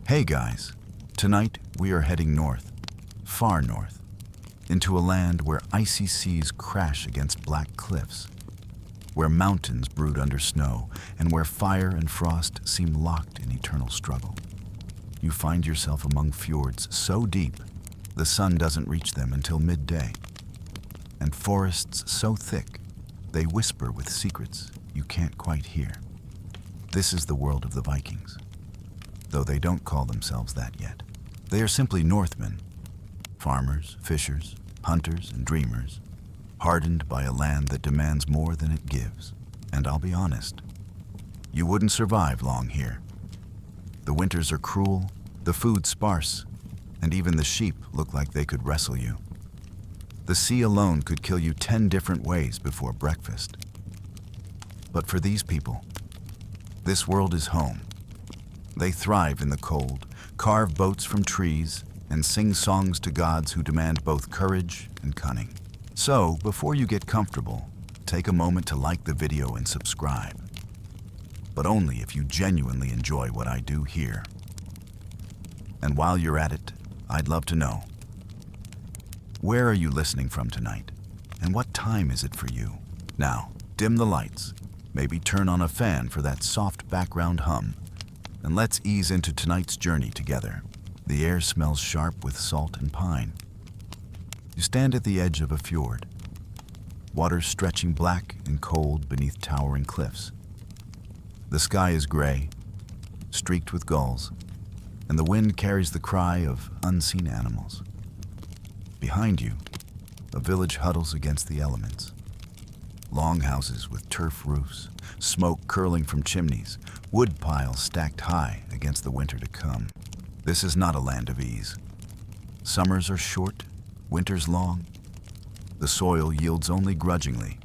Hey guys, tonight we are heading north, far north, into a land where icy seas crash against black cliffs, where mountains brood under snow, and where fire and frost seem locked in eternal struggle. You find yourself among fjords so deep, the sun doesn't reach them until midday, and forests so thick, they whisper with secrets you can't quite hear. This is the world of the Vikings, though they don't call themselves that yet. They are simply Northmen, farmers, fishers, hunters, and dreamers, hardened by a land that demands more than it gives. And I'll be honest, you wouldn't survive long here. The winters are cruel, the food sparse, and even the sheep look like they could wrestle you. The sea alone could kill you 10 different ways before breakfast. But for these people, this world is home. They thrive in the cold, carve boats from trees, and sing songs to gods who demand both courage and cunning. So, before you get comfortable, take a moment to like the video and subscribe. But only if you genuinely enjoy what I do here. And while you're at it, I'd love to know, where are you listening from tonight? And what time is it for you? Now, dim the lights, maybe turn on a fan for that soft background hum, and let's ease into tonight's journey together. The air smells sharp with salt and pine. You stand at the edge of a fjord, water stretching black and cold beneath towering cliffs. The sky is gray, streaked with gulls, and the wind carries the cry of unseen animals. Behind you, a village huddles against the elements. Long houses with turf roofs, smoke curling from chimneys, wood piles stacked high against the winter to come. This is not a land of ease. Summers are short, winters long. The soil yields only grudgingly: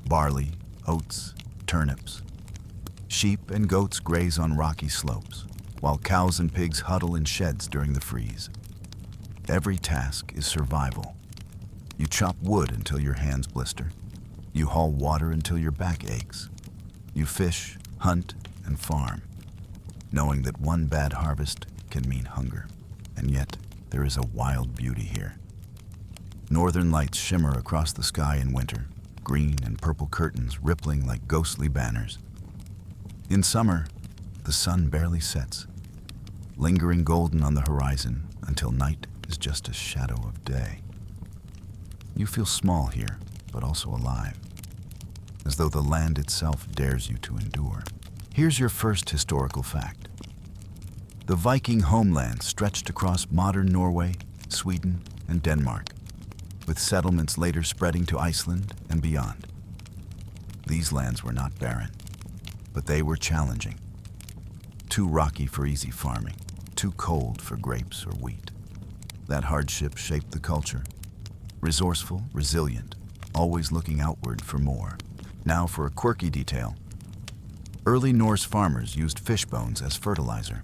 barley, oats, turnips. Sheep and goats graze on rocky slopes, while cows and pigs huddle in sheds during the freeze. Every task is survival. You chop wood until your hands blister. You haul water until your back aches. You fish, hunt, and farm, knowing that one bad harvest can mean hunger. And yet, there is a wild beauty here. Northern lights shimmer across the sky in winter, green and purple curtains rippling like ghostly banners. In summer, the sun barely sets, lingering golden on the horizon until night is just a shadow of day. You feel small here, but also alive, as though the land itself dares you to endure. Here's your first historical fact. The Viking homeland stretched across modern Norway, Sweden, and Denmark, with settlements later spreading to Iceland and beyond. These lands were not barren, but they were challenging. Too rocky for easy farming, too cold for grapes or wheat. That hardship shaped the culture. Resourceful, resilient, always looking outward for more. Now for a quirky detail. Early Norse farmers used fish bones as fertilizer.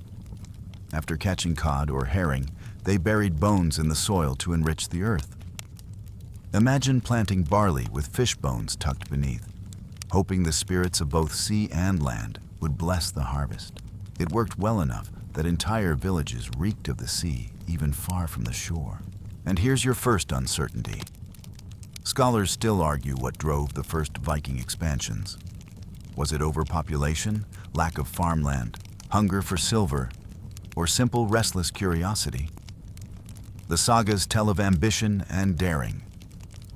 After catching cod or herring, they buried bones in the soil to enrich the earth. Imagine planting barley with fish bones tucked beneath, hoping the spirits of both sea and land would bless the harvest. It worked well enough that entire villages reeked of the sea, even far from the shore. And here's your first uncertainty. Scholars still argue what drove the first Viking expansions. Was it overpopulation, lack of farmland, hunger for silver, or simple restless curiosity? The sagas tell of ambition and daring.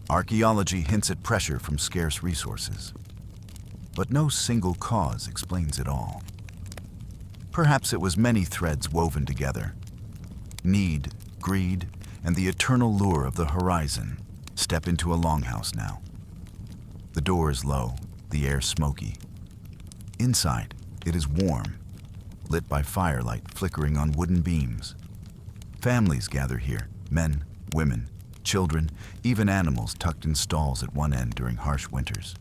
Archaeology hints at pressure from scarce resources. But no single cause explains it all. Perhaps it was many threads woven together. Need, greed, and the eternal lure of the horizon. Step into a longhouse now. The door is low, the air smoky. Inside, it is warm, lit by firelight flickering on wooden beams. Families gather here, men, women, children, even animals tucked in stalls at one end during harsh winters.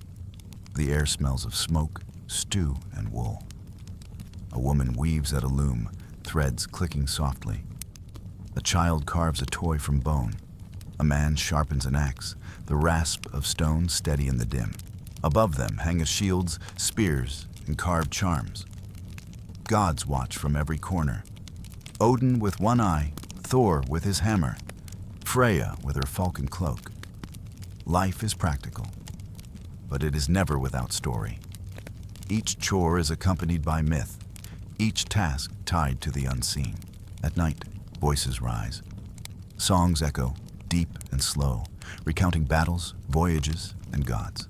The air smells of smoke, stew, and wool. A woman weaves at a loom, threads clicking softly. A child carves a toy from bone. A man sharpens an axe, the rasp of stone steady in the dim. Above them hang shields, spears, and carved charms. Gods watch from every corner. Odin with one eye, Thor with his hammer, Freya with her falcon cloak. Life is practical, but it is never without story. Each chore is accompanied by myth, each task tied to the unseen. At night, voices rise. Songs echo, deep and slow, recounting battles, voyages, and gods.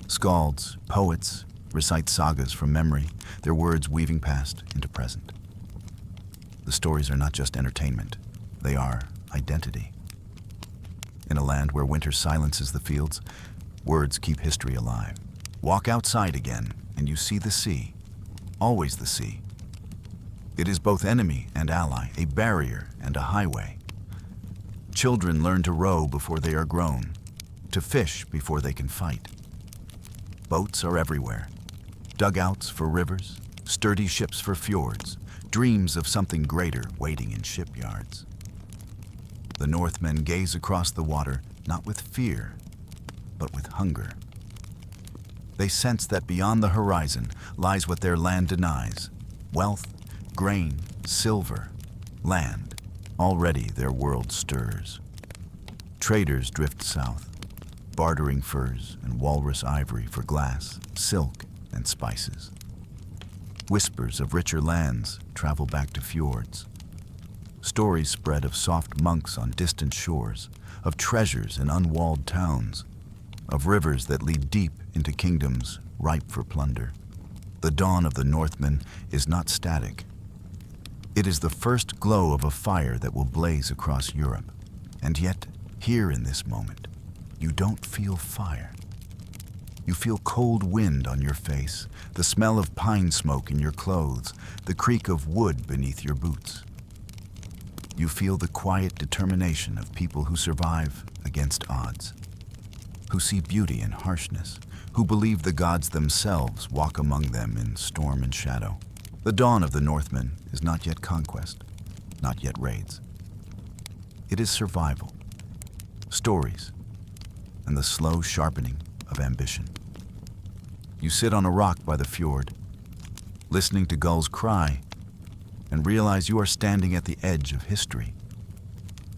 Skalds, poets, recite sagas from memory, their words weaving past into present. The stories are not just entertainment, they are identity. In a land where winter silences the fields, words keep history alive. Walk outside again, and you see the sea, always the sea. It is both enemy and ally, a barrier and a highway. Children learn to row before they are grown, to fish before they can fight. Boats are everywhere. Dugouts for rivers, sturdy ships for fjords, dreams of something greater waiting in shipyards. The Northmen gaze across the water, not with fear, but with hunger. They sense that beyond the horizon lies what their land denies: wealth, grain, silver, land. Already their world stirs. Traders drift south, bartering furs and walrus ivory for glass, silk, and spices. Whispers of richer lands travel back to fjords. Stories spread of soft monks on distant shores, of treasures in unwalled towns, of rivers that lead deep into kingdoms ripe for plunder. The dawn of the Northmen is not static. It is the first glow of a fire that will blaze across Europe. And yet, here in this moment, you don't feel fire. You feel cold wind on your face, the smell of pine smoke in your clothes, the creak of wood beneath your boots. You feel the quiet determination of people who survive against odds, who see beauty in harshness, who believe the gods themselves walk among them in storm and shadow. The dawn of the Northmen is not yet conquest, not yet raids. It is survival, stories, and the slow sharpening of ambition. You sit on a rock by the fjord, listening to gulls cry, and realize you are standing at the edge of history,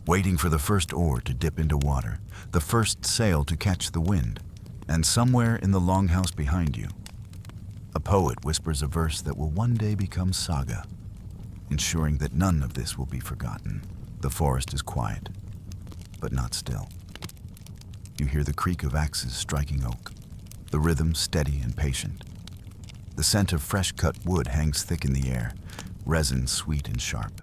waiting for the first oar to dip into water, the first sail to catch the wind, and somewhere in the longhouse behind you, a poet whispers a verse that will one day become Saga, ensuring that none of this will be forgotten. The forest is quiet, but not still. You hear the creak of axes striking oak, the rhythm steady and patient. The scent of fresh-cut wood hangs thick in the air, resin sweet and sharp.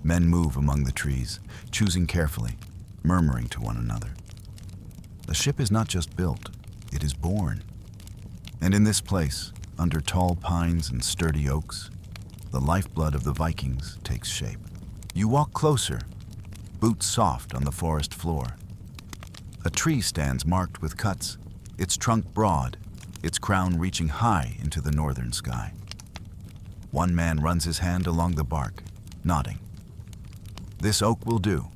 Men move among the trees, choosing carefully, murmuring to one another. The ship is not just built, it is born. And in this place, under tall pines and sturdy oaks, the lifeblood of the Vikings takes shape. You walk closer, boots soft on the forest floor. A tree stands marked with cuts, its trunk broad, its crown reaching high into the northern sky. One man runs his hand along the bark, nodding. This oak will do.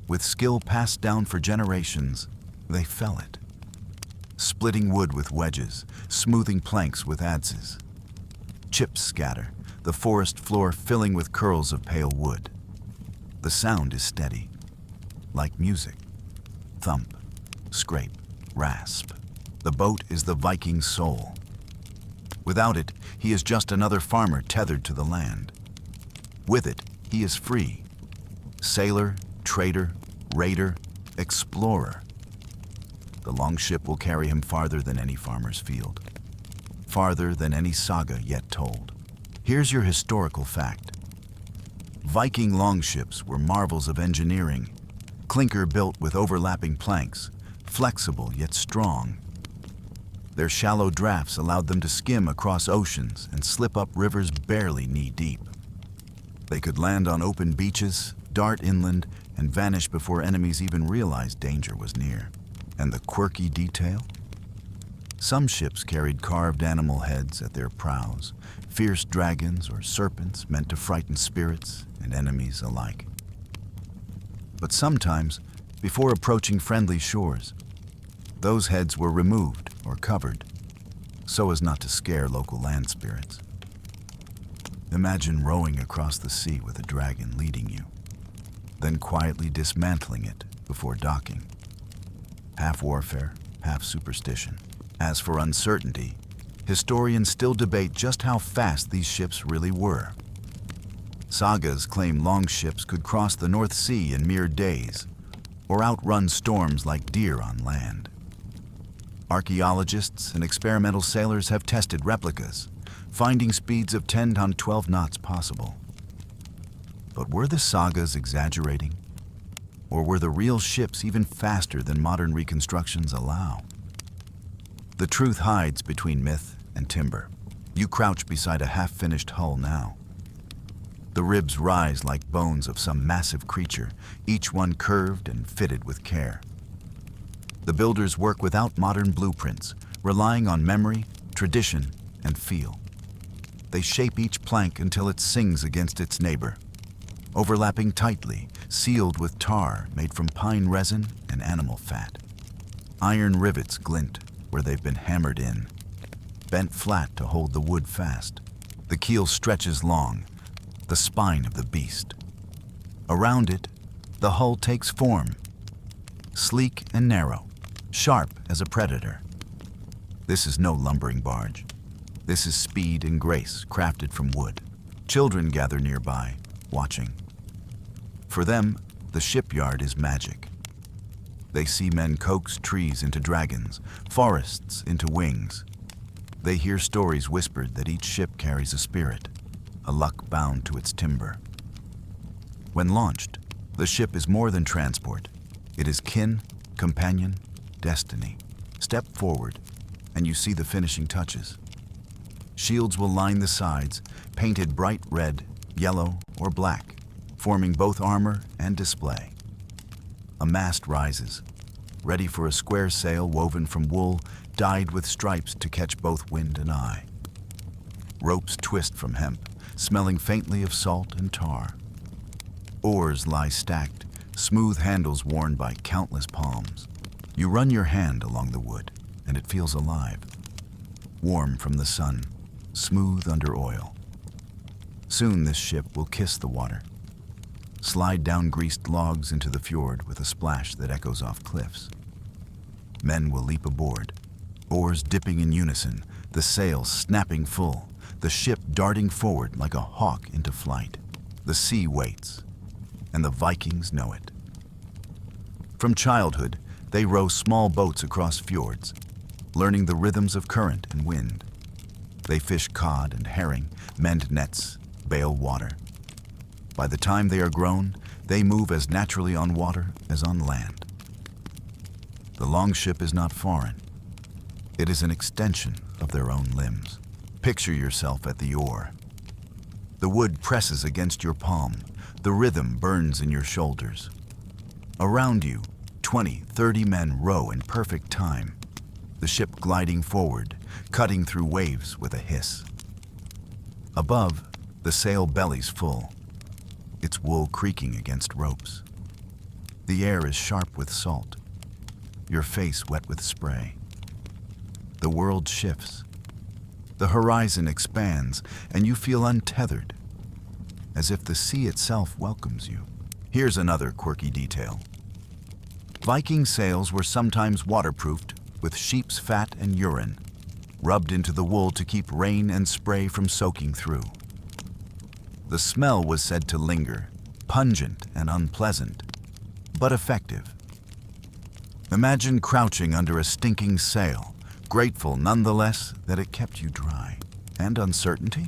With skill passed down for generations, they fell it. Splitting wood with wedges, smoothing planks with adzes. Chips scatter, the forest floor filling with curls of pale wood. The sound is steady, like music. Thump, scrape, rasp. The boat is the Viking's soul. Without it, he is just another farmer tethered to the land. With it, he is free. Sailor, trader, raider, explorer. The longship will carry him farther than any farmer's field, farther than any saga yet told. Here's your historical fact. Viking longships were marvels of engineering, clinker built with overlapping planks, flexible yet strong. Their shallow drafts allowed them to skim across oceans and slip up rivers barely knee-deep. They could land on open beaches, dart inland, and vanish before enemies even realized danger was near. And the quirky detail? Some ships carried carved animal heads at their prows, fierce dragons or serpents meant to frighten spirits and enemies alike. But sometimes, before approaching friendly shores, those heads were removed or covered, so as not to scare local land spirits. Imagine rowing across the sea with a dragon leading you, then quietly dismantling it before docking. Half warfare, half superstition. As for uncertainty, historians still debate just how fast these ships really were. Sagas claim longships could cross the North Sea in mere days, or outrun storms like deer on land. Archaeologists and experimental sailors have tested replicas, finding speeds of 10 to 12 knots possible. But were the Sagas exaggerating? Or were the real ships even faster than modern reconstructions allow? The truth hides between myth and timber. You crouch beside a half-finished hull now. The ribs rise like bones of some massive creature, each one curved and fitted with care. The builders work without modern blueprints, relying on memory, tradition, and feel. They shape each plank until it sings against its neighbor, overlapping tightly, sealed with tar made from pine resin and animal fat. Iron rivets glint where they've been hammered in, bent flat to hold the wood fast. The keel stretches long, the spine of the beast. Around it, the hull takes form, sleek and narrow, sharp as a predator. This is no lumbering barge. This is speed and grace crafted from wood. Children gather nearby, watching. For them, the shipyard is magic. They see men coax trees into dragons, forests into wings. They hear stories whispered that each ship carries a spirit, a luck bound to its timber. When launched, the ship is more than transport. It is kin, companion, destiny. Step forward, and you see the finishing touches. Shields will line the sides, painted bright red, yellow, or black, forming both armor and display. A mast rises, ready for a square sail woven from wool, dyed with stripes to catch both wind and eye. Ropes twist from hemp, smelling faintly of salt and tar. Oars lie stacked, smooth handles worn by countless palms. You run your hand along the wood, and it feels alive. Warm from the sun, smooth under oil. Soon this ship will kiss the water, slide down greased logs into the fjord with a splash that echoes off cliffs. Men will leap aboard, oars dipping in unison, the sails snapping full, the ship darting forward like a hawk into flight. The sea waits, and the Vikings know it. From childhood, they row small boats across fjords, learning the rhythms of current and wind. They fish cod and herring, mend nets, bale water. By the time they are grown, they move as naturally on water as on land. The longship is not foreign. It is an extension of their own limbs. Picture yourself at the oar. The wood presses against your palm. The rhythm burns in your shoulders. Around you, 20, 30 men row in perfect time, the ship gliding forward, cutting through waves with a hiss. Above, the sail bellies full, its wool creaking against ropes. The air is sharp with salt, your face wet with spray. The world shifts. The horizon expands, and you feel untethered, as if the sea itself welcomes you. Here's another quirky detail. Viking sails were sometimes waterproofed with sheep's fat and urine, rubbed into the wool to keep rain and spray from soaking through. The smell was said to linger, pungent and unpleasant, but effective. Imagine crouching under a stinking sail, grateful nonetheless that it kept you dry. And uncertainty?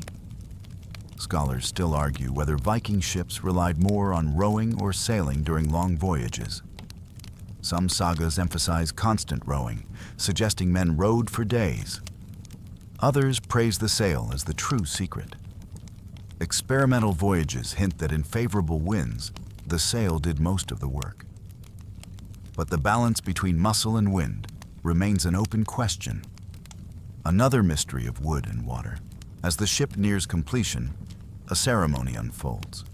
Scholars still argue whether Viking ships relied more on rowing or sailing during long voyages. Some sagas emphasize constant rowing, suggesting men rowed for days. Others praise the sail as the true secret. Experimental voyages hint that in favorable winds, the sail did most of the work. But the balance between muscle and wind remains an open question. Another mystery of wood and water. As the ship nears completion, a ceremony unfolds.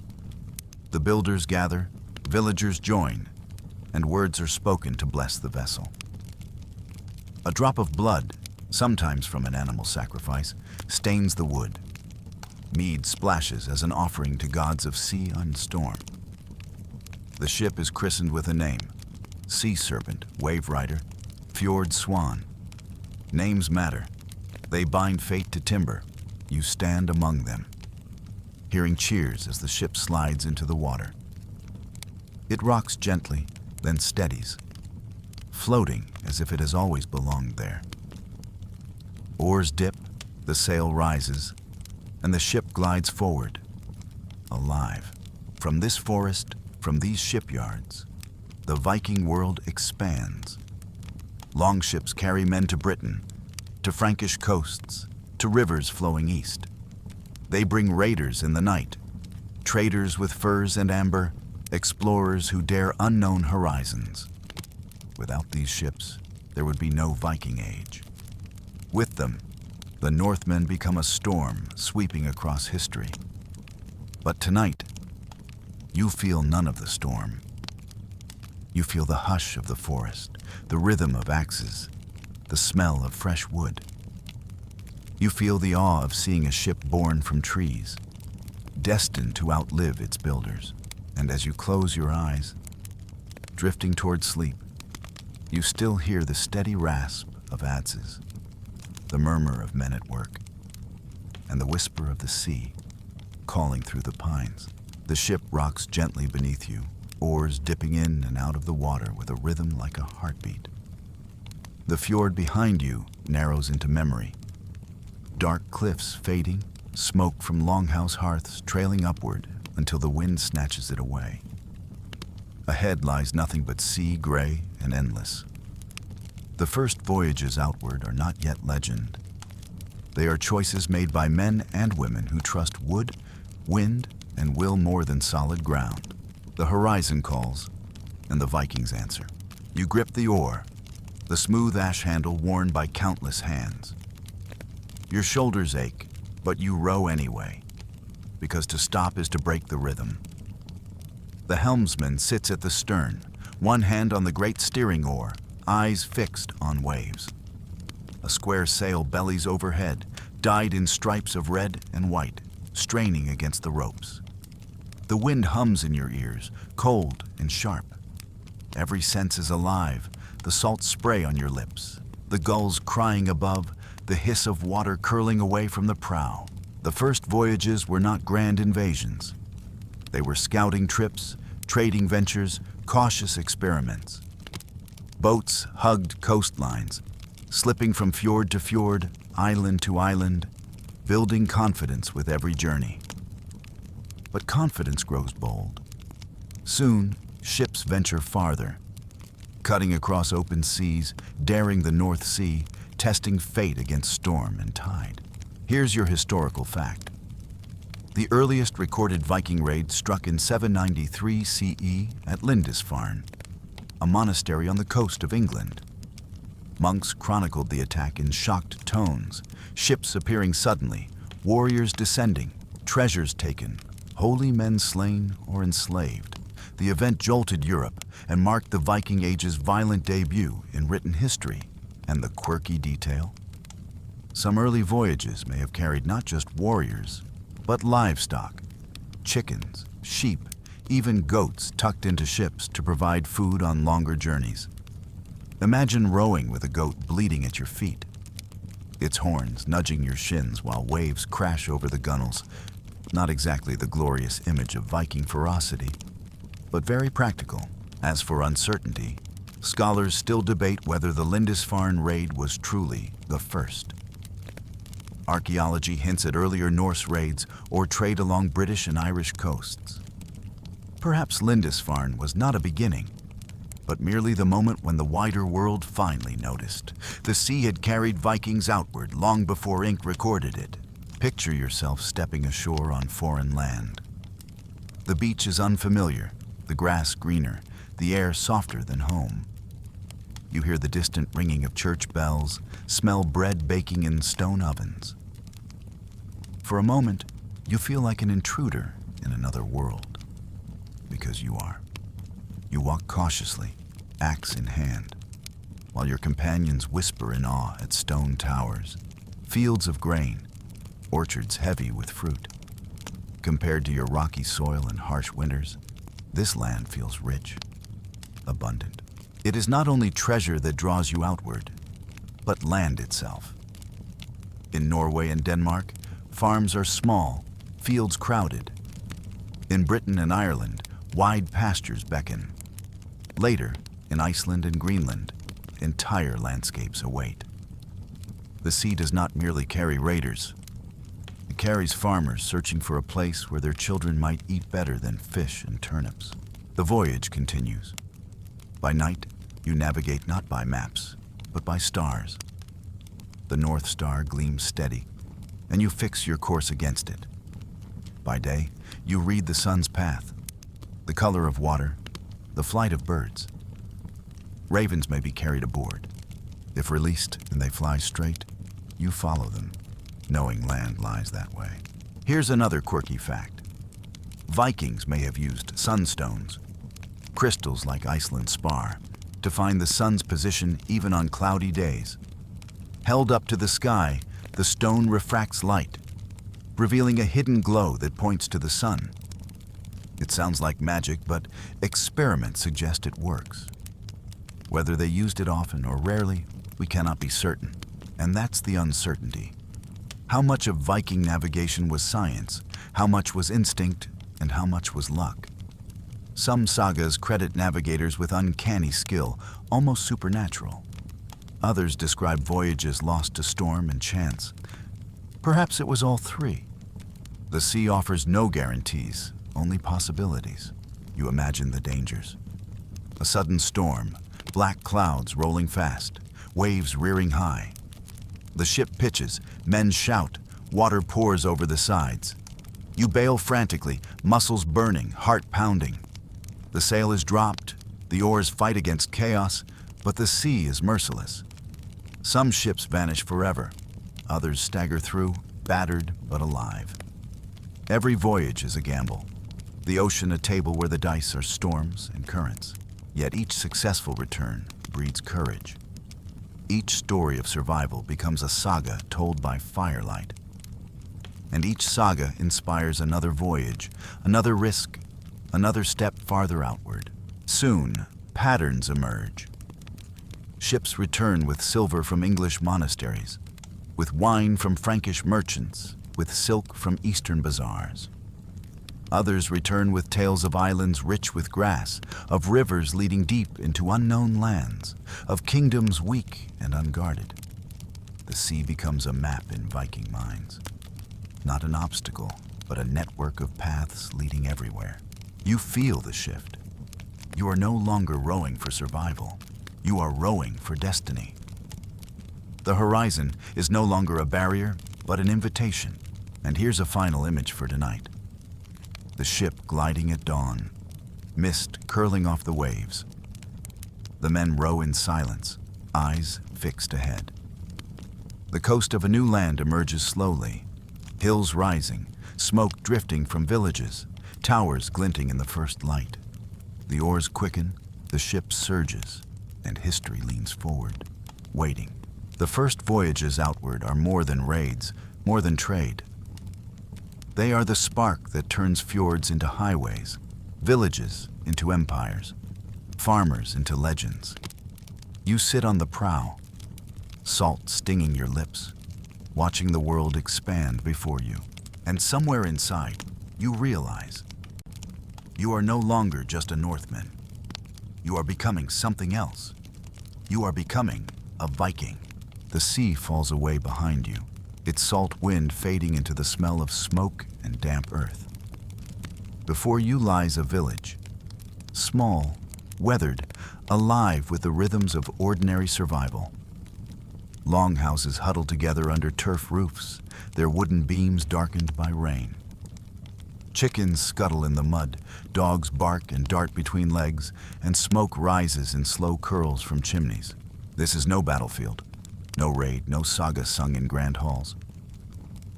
The builders gather, villagers join, and words are spoken to bless the vessel. A drop of blood, sometimes from an animal sacrifice, stains the wood. Mead splashes as an offering to gods of sea and storm. The ship is christened with a name: Sea Serpent, Wave Rider, Fjords Swan. Names matter. They bind fate to timber. You stand among them, hearing cheers as the ship slides into the water. It rocks gently, then steadies, floating as if it has always belonged there. Oars dip, the sail rises, and the ship glides forward, alive. From this forest, from these shipyards, the Viking world expands. Longships carry men to Britain, to Frankish coasts, to rivers flowing east. They bring raiders in the night, traders with furs and amber, explorers who dare unknown horizons. Without these ships, there would be no Viking Age. With them, the Northmen become a storm sweeping across history. But tonight, you feel none of the storm. You feel the hush of the forest, the rhythm of axes, the smell of fresh wood. You feel the awe of seeing a ship born from trees, destined to outlive its builders. And as you close your eyes, drifting toward sleep, you still hear the steady rasp of adzes, the murmur of men at work, and the whisper of the sea calling through the pines. The ship rocks gently beneath you, oars dipping in and out of the water with a rhythm like a heartbeat. The fjord behind you narrows into memory, dark cliffs fading, smoke from longhouse hearths trailing upward until the wind snatches it away. Ahead lies nothing but sea, gray and endless. The first voyages outward are not yet legend. They are choices made by men and women who trust wood, wind, and will more than solid ground. The horizon calls, and the Vikings answer. You grip the oar, the smooth ash handle worn by countless hands. Your shoulders ache, but you row anyway, because to stop is to break the rhythm. The helmsman sits at the stern, one hand on the great steering oar, eyes fixed on waves. A square sail bellies overhead, dyed in stripes of red and white, straining against the ropes. The wind hums in your ears, cold and sharp. Every sense is alive, the salt spray on your lips, the gulls crying above, the hiss of water curling away from the prow. The first voyages were not grand invasions. They were scouting trips, trading ventures, cautious experiments. Boats hugged coastlines, slipping from fjord to fjord, island to island, building confidence with every journey. But confidence grows bold. Soon, ships venture farther, cutting across open seas, daring the North Sea, testing fate against storm and tide. Here's your historical fact. The earliest recorded Viking raid struck in 793 CE at Lindisfarne, a monastery on the coast of England. Monks chronicled the attack in shocked tones, ships appearing suddenly, warriors descending, treasures taken, holy men slain or enslaved. The event jolted Europe and marked the Viking Age's violent debut in written history. And the quirky detail? Some early voyages may have carried not just warriors, but livestock, chickens, sheep, even goats tucked into ships to provide food on longer journeys. Imagine rowing with a goat bleeding at your feet, its horns nudging your shins while waves crash over the gunwales. Not exactly the glorious image of Viking ferocity, but very practical. As for uncertainty, scholars still debate whether the Lindisfarne raid was truly the first. Archaeology hints at earlier Norse raids or trade along British and Irish coasts. Perhaps Lindisfarne was not a beginning, but merely the moment when the wider world finally noticed. The sea had carried Vikings outward long before ink recorded it. Picture yourself stepping ashore on foreign land. The beach is unfamiliar, the grass greener, the air softer than home. You hear the distant ringing of church bells, smell bread baking in stone ovens. For a moment, you feel like an intruder in another world, because you are. You walk cautiously, axe in hand, while your companions whisper in awe at stone towers, fields of grain, orchards heavy with fruit. Compared to your rocky soil and harsh winters, this land feels rich, abundant. It is not only treasure that draws you outward, but land itself. In Norway and Denmark, farms are small, fields crowded. In Britain and Ireland, wide pastures beckon. Later, in Iceland and Greenland, entire landscapes await. The sea does not merely carry raiders. It carries farmers searching for a place where their children might eat better than fish and turnips. The voyage continues. By night, you navigate not by maps, but by stars. The North Star gleams steady, and you fix your course against it. By day, you read the sun's path, the color of water, the flight of birds. Ravens may be carried aboard. If released and they fly straight, you follow them, knowing land lies that way. Here's another quirky fact. Vikings may have used sunstones, crystals like Iceland's spar, to find the sun's position even on cloudy days. Held up to the sky, the stone refracts light, revealing a hidden glow that points to the sun. It sounds like magic, but experiments suggest it works. Whether they used it often or rarely, we cannot be certain, and that's the uncertainty. How much of Viking navigation was science, how much was instinct, and how much was luck? Some sagas credit navigators with uncanny skill, almost supernatural. Others describe voyages lost to storm and chance. Perhaps it was all three. The sea offers no guarantees, only possibilities. You imagine the dangers. A sudden storm, black clouds rolling fast, waves rearing high. The ship pitches, men shout, water pours over the sides. You bail frantically, muscles burning, heart pounding. The sail is dropped, the oars fight against chaos, but the sea is merciless. Some ships vanish forever, others stagger through, battered but alive. Every voyage is a gamble. The ocean a table where the dice are storms and currents. Yet each successful return breeds courage. Each story of survival becomes a saga told by firelight. And each saga inspires another voyage, another risk, another step farther outward. Soon, patterns emerge. Ships return with silver from English monasteries, with wine from Frankish merchants, with silk from Eastern bazaars. Others return with tales of islands rich with grass, of rivers leading deep into unknown lands, of kingdoms weak and unguarded. The sea becomes a map in Viking minds. Not an obstacle, but a network of paths leading everywhere. You feel the shift. You are no longer rowing for survival. You are rowing for destiny. The horizon is no longer a barrier, but an invitation. And here's a final image for tonight. The ship gliding at dawn, mist curling off the waves. The men row in silence, eyes fixed ahead. The coast of a new land emerges slowly, hills rising, smoke drifting from villages, towers glinting in the first light. The oars quicken, the ship surges, and history leans forward, waiting. The first voyages outward are more than raids, more than trade. They are the spark that turns fjords into highways, villages into empires, farmers into legends. You sit on the prow, salt stinging your lips, watching the world expand before you. And somewhere inside, you realize you are no longer just a Northman. You are becoming something else. You are becoming a Viking. The sea falls away behind you, its salt wind fading into the smell of smoke and damp earth. Before you lies a village, small, weathered, alive with the rhythms of ordinary survival. Longhouses huddle together under turf roofs, their wooden beams darkened by rain. Chickens scuttle in the mud, dogs bark and dart between legs, and smoke rises in slow curls from chimneys. This is no battlefield, no raid, no saga sung in grand halls.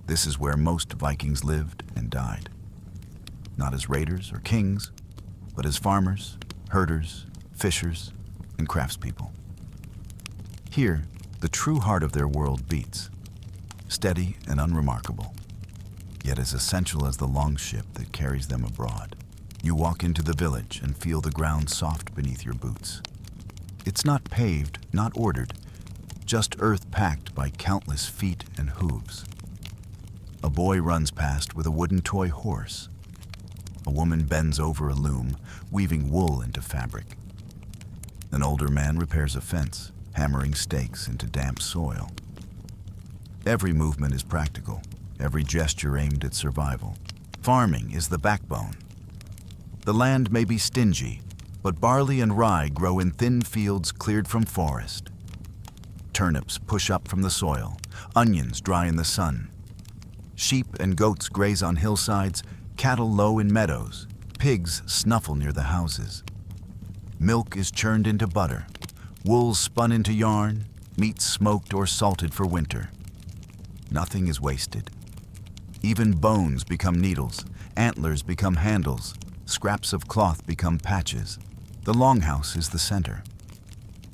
This is where most Vikings lived and died. Not as raiders or kings, but as farmers, herders, fishers, and craftspeople. Here, the true heart of their world beats, steady and unremarkable. yet as essential as the longship that carries them abroad. You walk into the village and feel the ground soft beneath your boots. It's not paved, not ordered, just earth packed by countless feet and hooves. A boy runs past with a wooden toy horse. A woman bends over a loom, weaving wool into fabric. An older man repairs a fence, hammering stakes into damp soil. Every movement is practical, every gesture aimed at survival. Farming is the backbone. The land may be stingy, but barley and rye grow in thin fields cleared from forest. Turnips push up from the soil, onions dry in the sun. Sheep and goats graze on hillsides, cattle low in meadows, pigs snuffle near the houses. Milk is churned into butter, wool spun into yarn, meat smoked or salted for winter. Nothing is wasted. Even bones become needles, antlers become handles, scraps of cloth become patches. The longhouse is the center.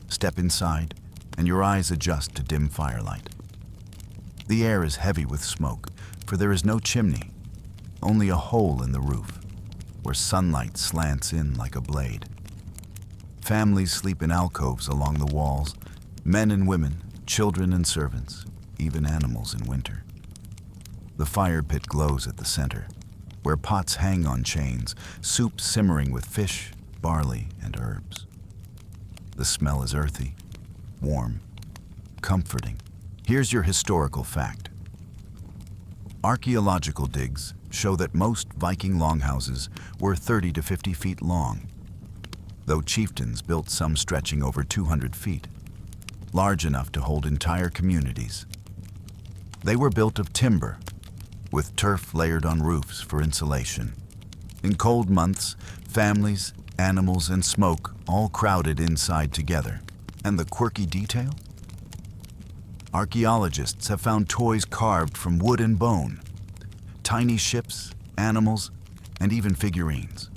Step inside, and your eyes adjust to dim firelight. The air is heavy with smoke, for there is no chimney, only a hole in the roof, where sunlight slants in like a blade. Families sleep in alcoves along the walls, men and women, children and servants, even animals in winter. The fire pit glows at the center, where pots hang on chains, soup simmering with fish, barley, and herbs. The smell is earthy, warm, comforting. Here's your historical fact. Archaeological digs show that most Viking longhouses were 30 to 50 feet long, though chieftains built some stretching over 200 feet, large enough to hold entire communities. They were built of timber, with turf layered on roofs for insulation. In cold months, families, animals, and smoke all crowded inside together. And the quirky detail? Archaeologists have found toys carved from wood and bone, tiny ships, animals, and even figurines.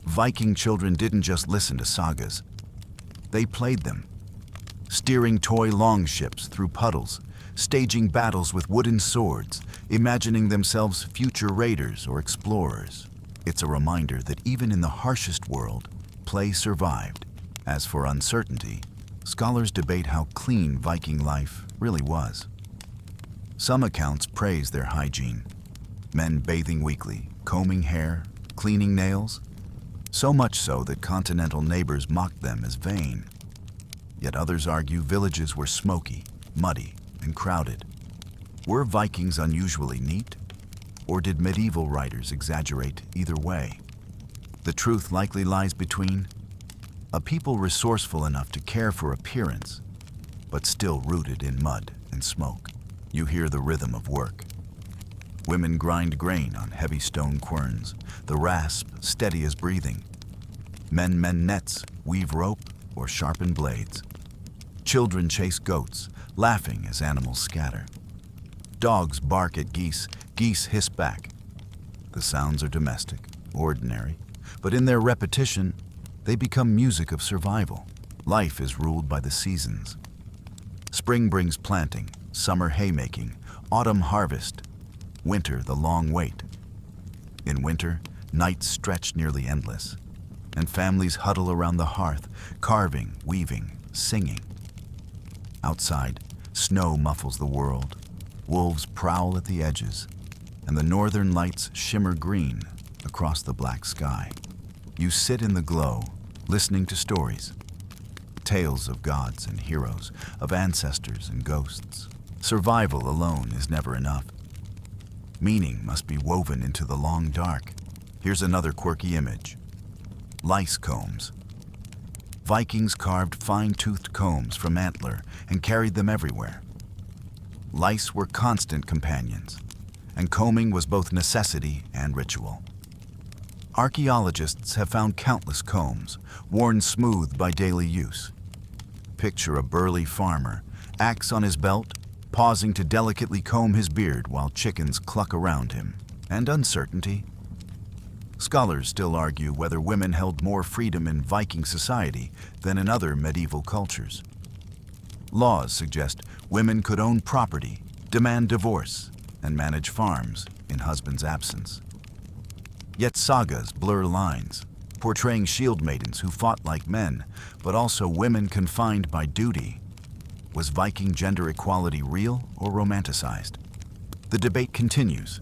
Viking children didn't just listen to sagas. They played them, steering toy longships through puddles, staging battles with wooden swords, imagining themselves future raiders or explorers. It's a reminder that even in the harshest world, play survived. As for uncertainty, scholars debate how clean Viking life really was. Some accounts praise their hygiene, men bathing weekly, combing hair, cleaning nails, so much so that continental neighbors mocked them as vain. Yet others argue villages were smoky, muddy, and crowded. Were Vikings unusually neat? Or did medieval writers exaggerate either way? The truth likely lies between a people resourceful enough to care for appearance, but still rooted in mud and smoke. You hear the rhythm of work. Women grind grain on heavy stone querns, the rasp steady as breathing. Men mend nets, weave rope, or sharpen blades. Children chase goats, laughing as animals scatter. Dogs bark at geese, geese hiss back. The sounds are domestic, ordinary, but in their repetition, they become music of survival. Life is ruled by the seasons. Spring brings planting, summer haymaking, autumn harvest, winter the long wait. In winter, nights stretch nearly endless, and families huddle around the hearth, carving, weaving, singing. Outside, snow muffles the world. Wolves prowl at the edges, and the northern lights shimmer green across the black sky. You sit in the glow, listening to stories, tales of gods and heroes, of ancestors and ghosts. Survival alone is never enough. Meaning must be woven into the long dark. Here's another quirky image. Lice combs. Vikings carved fine-toothed combs from antler and carried them everywhere. Lice were constant companions, and combing was both necessity and ritual. Archaeologists have found countless combs, worn smooth by daily use. Picture a burly farmer, axe on his belt, pausing to delicately comb his beard while chickens cluck around him. And uncertainty. Scholars still argue whether women held more freedom in Viking society than in other medieval cultures. Laws suggest women could own property, demand divorce, and manage farms in husband's absence. Yet sagas blur lines, portraying shield maidens who fought like men, but also women confined by duty. Was Viking gender equality real or romanticized? The debate continues,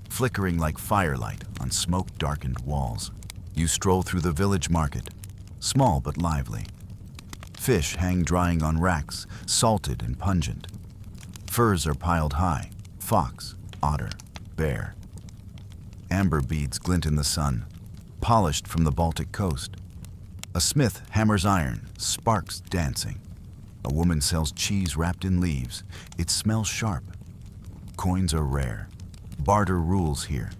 flickering like firelight on smoke-darkened walls. You stroll through the village market, small but lively. Fish hang drying on racks, salted and pungent. Furs are piled high, fox, otter, bear. Amber beads glint in the sun, polished from the Baltic coast. A smith hammers iron, sparks dancing. A woman sells cheese wrapped in leaves. It smells sharp. Coins are rare. Barter rules here.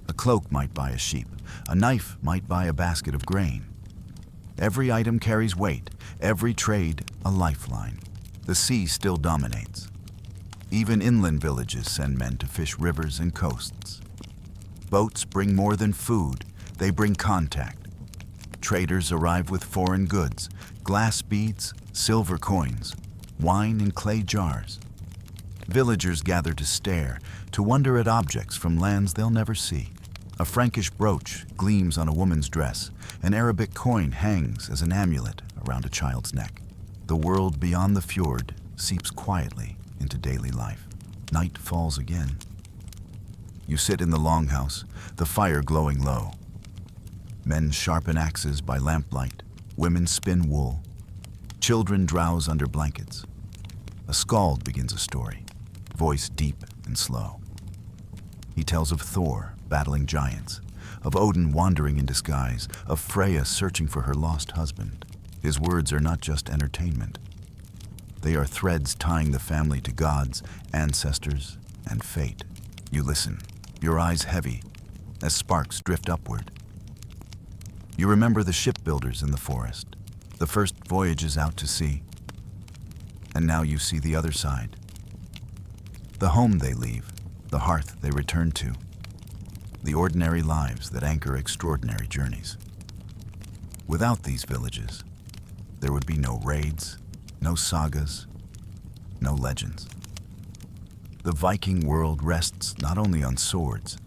A cloak might buy a sheep. A knife might buy a basket of grain. Every item carries weight, every trade a lifeline. The sea still dominates. Even inland villages send men to fish rivers and coasts. Boats bring more than food, they bring contact. Traders arrive with foreign goods, glass beads, silver coins, wine in clay jars. Villagers gather to stare, to wonder at objects from lands they'll never see. A Frankish brooch gleams on a woman's dress. An Arabic coin hangs as an amulet around a child's neck. The world beyond the fjord seeps quietly into daily life. Night falls again. You sit in the longhouse, the fire glowing low. Men sharpen axes by lamplight. Women spin wool. Children drowse under blankets. A skald begins a story, voice deep and slow. He tells of Thor battling giants, of Odin wandering in disguise, of Freya searching for her lost husband. His words are not just entertainment. They are threads tying the family to gods, ancestors, and fate. You listen, your eyes heavy, as sparks drift upward. You remember the shipbuilders in the forest, the first voyages out to sea. And now you see the other side. The home they leave, the hearth they return to, the ordinary lives that anchor extraordinary journeys. Without these villages, there would be no raids, no sagas, no legends. The Viking world rests not only on swords,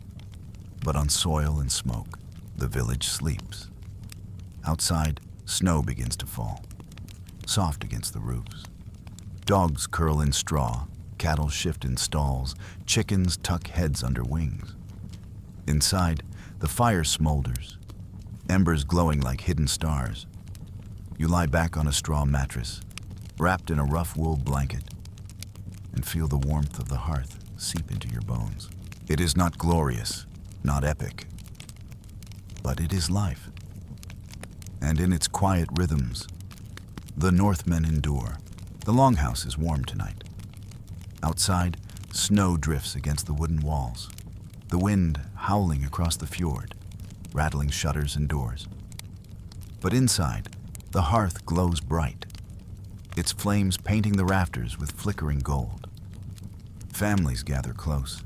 but on soil and smoke. The village sleeps. Outside, snow begins to fall, soft against the roofs. Dogs curl in straw, cattle shift in stalls, chickens tuck heads under wings. Inside, the fire smolders, embers glowing like hidden stars. You lie back on a straw mattress, wrapped in a rough wool blanket, and feel the warmth of the hearth seep into your bones. It is not glorious, not epic, but it is life. And in its quiet rhythms, the Northmen endure. The longhouse is warm tonight. Outside, snow drifts against the wooden walls, the wind howling across the fjord, rattling shutters and doors. But inside, the hearth glows bright, its flames painting the rafters with flickering gold. Families gather close,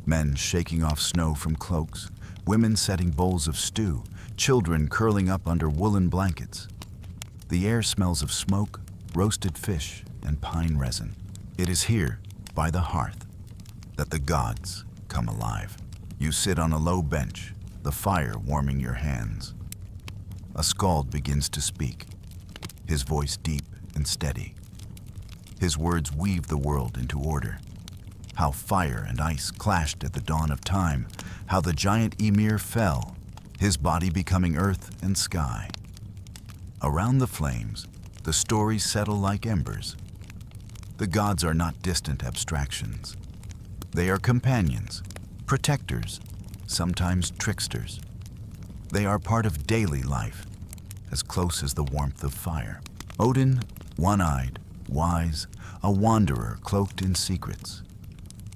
men shaking off snow from cloaks, women setting bowls of stew, children curling up under woolen blankets. The air smells of smoke, roasted fish, and pine resin. It is here, by the hearth, that the gods come alive. You sit on a low bench, the fire warming your hands. A skald begins to speak, his voice deep and steady. His words weave the world into order. How fire and ice clashed at the dawn of time, how the giant Ymir fell, his body becoming earth and sky. Around the flames, the stories settle like embers. The gods are not distant abstractions. They are companions, protectors, sometimes tricksters. They are part of daily life, as close as the warmth of fire. Odin, one-eyed, wise, a wanderer cloaked in secrets.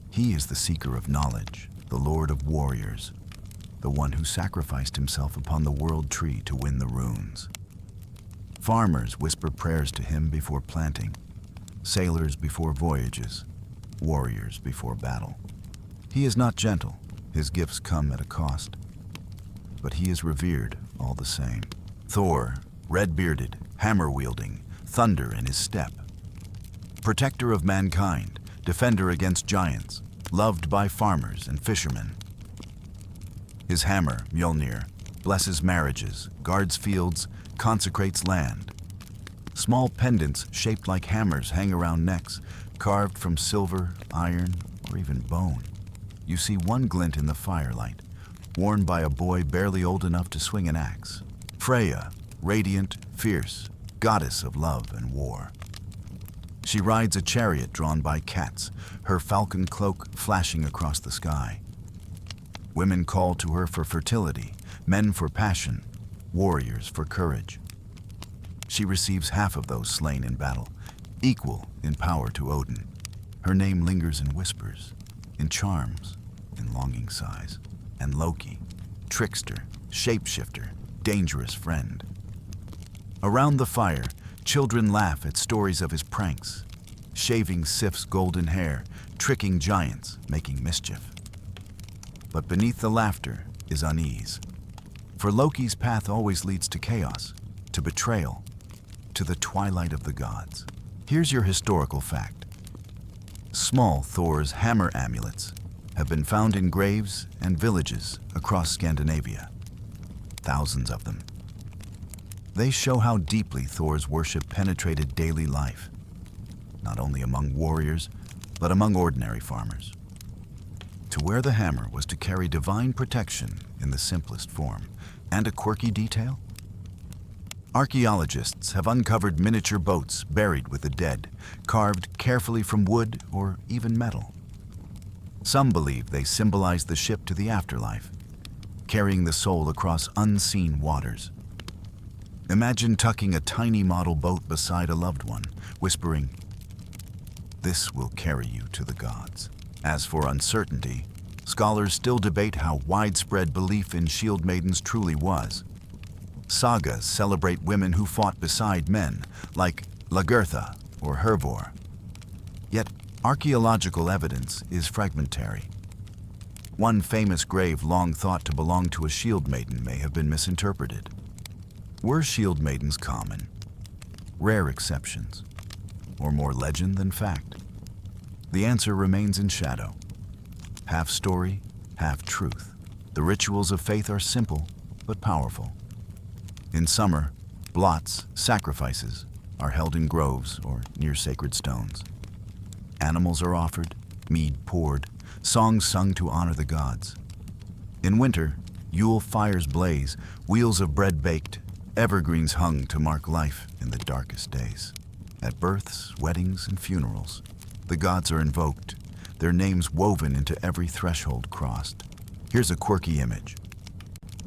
He is the seeker of knowledge, the lord of warriors, the one who sacrificed himself upon the world tree to win the runes. Farmers whisper prayers to him before planting, sailors before voyages, warriors before battle. He is not gentle, his gifts come at a cost, but he is revered all the same. Thor, red-bearded, hammer-wielding, thunder in his step. Protector of mankind, defender against giants, loved by farmers and fishermen. His hammer, Mjolnir, blesses marriages, guards fields, consecrates land. Small pendants shaped like hammers hang around necks, carved from silver, iron, or even bone. You see one glint in the firelight, worn by a boy barely old enough to swing an axe. Freya, radiant, fierce, goddess of love and war. She rides a chariot drawn by cats, her falcon cloak flashing across the sky. Women call to her for fertility, men for passion, warriors for courage. She receives half of those slain in battle, equal in power to Odin. Her name lingers in whispers, in charms, in longing sighs. And Loki, trickster, shapeshifter, dangerous friend. Around the fire, children laugh at stories of his pranks, shaving Sif's golden hair, tricking giants, making mischief. But beneath the laughter is unease. For Loki's path always leads to chaos, to betrayal, to the twilight of the gods. Here's your historical fact. Small Thor's hammer amulets have been found in graves and villages across Scandinavia. Thousands of them. They show how deeply Thor's worship penetrated daily life, not only among warriors, but among ordinary farmers. To wear the hammer was to carry divine protection in the simplest form. And a quirky detail? Archaeologists have uncovered miniature boats buried with the dead, carved carefully from wood or even metal. Some believe they symbolize the ship to the afterlife, carrying the soul across unseen waters. Imagine tucking a tiny model boat beside a loved one, whispering, "This will carry you to the gods." As for uncertainty, scholars still debate how widespread belief in shield maidens truly was. Sagas celebrate women who fought beside men, like Lagertha or Hervor. Yet, archaeological evidence is fragmentary. One famous grave long thought to belong to a shield maiden may have been misinterpreted. Were shield maidens common? Rare exceptions? Or more legend than fact? The answer remains in shadow. Half story, half truth. The rituals of faith are simple, but powerful. In summer, blots, sacrifices, are held in groves or near sacred stones. Animals are offered, mead poured, songs sung to honor the gods. In winter, Yule fires blaze, wheels of bread baked, evergreens hung to mark life in the darkest days. At births, weddings, and funerals, the gods are invoked, their names woven into every threshold crossed. Here's a quirky image.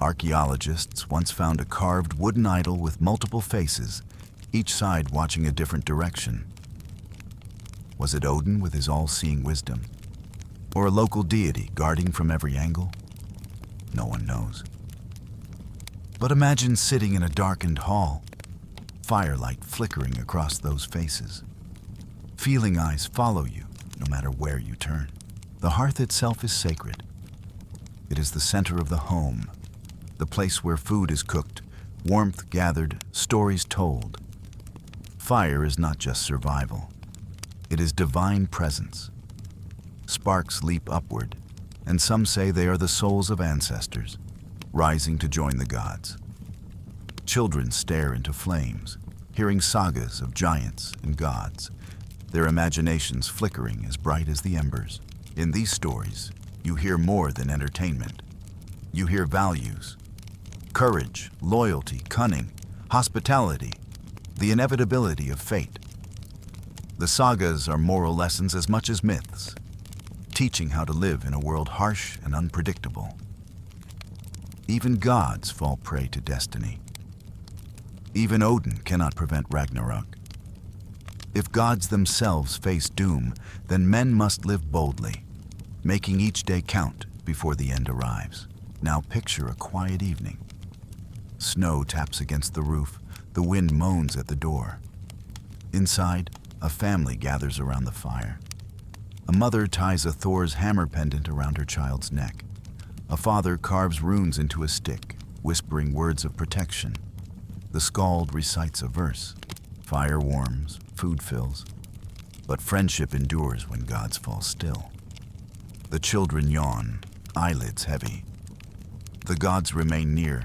Archaeologists once found a carved wooden idol with multiple faces, each side watching a different direction. Was it Odin with his all-seeing wisdom? Or a local deity guarding from every angle? No one knows. But imagine sitting in a darkened hall, firelight flickering across those faces. Feeling eyes follow you, no matter where you turn. The hearth itself is sacred. It is the center of the home, the place where food is cooked, warmth gathered, stories told. Fire is not just survival. It is divine presence. Sparks leap upward, and some say they are the souls of ancestors, rising to join the gods. Children stare into flames, hearing sagas of giants and gods, their imaginations flickering as bright as the embers. In these stories, you hear more than entertainment. You hear values: courage, loyalty, cunning, hospitality, the inevitability of fate. The sagas are moral lessons as much as myths, teaching how to live in a world harsh and unpredictable. Even gods fall prey to destiny. Even Odin cannot prevent Ragnarok. If gods themselves face doom, then men must live boldly, making each day count before the end arrives. Now picture a quiet evening. Snow taps against the roof, the wind moans at the door. Inside, a family gathers around the fire. A mother ties a Thor's hammer pendant around her child's neck. A father carves runes into a stick, whispering words of protection. The skald recites a verse. Fire warms, food fills, but friendship endures when gods fall still. The children yawn, eyelids heavy. The gods remain near,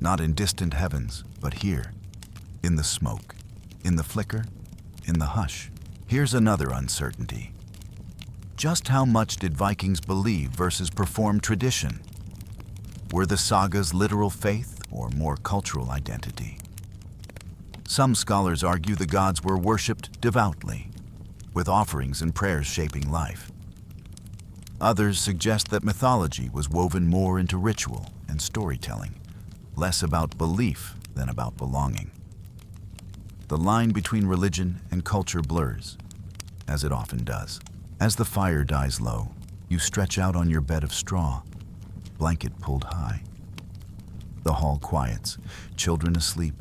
not in distant heavens, but here, in the smoke, in the flicker, in the hush. Here's another uncertainty. Just how much did Vikings believe versus perform tradition? Were the sagas literal faith or more cultural identity? Some scholars argue the gods were worshipped devoutly, with offerings and prayers shaping life. Others suggest that mythology was woven more into ritual and storytelling, less about belief than about belonging. The line between religion and culture blurs, as it often does. As the fire dies low, you stretch out on your bed of straw, blanket pulled high. The hall quiets, children asleep,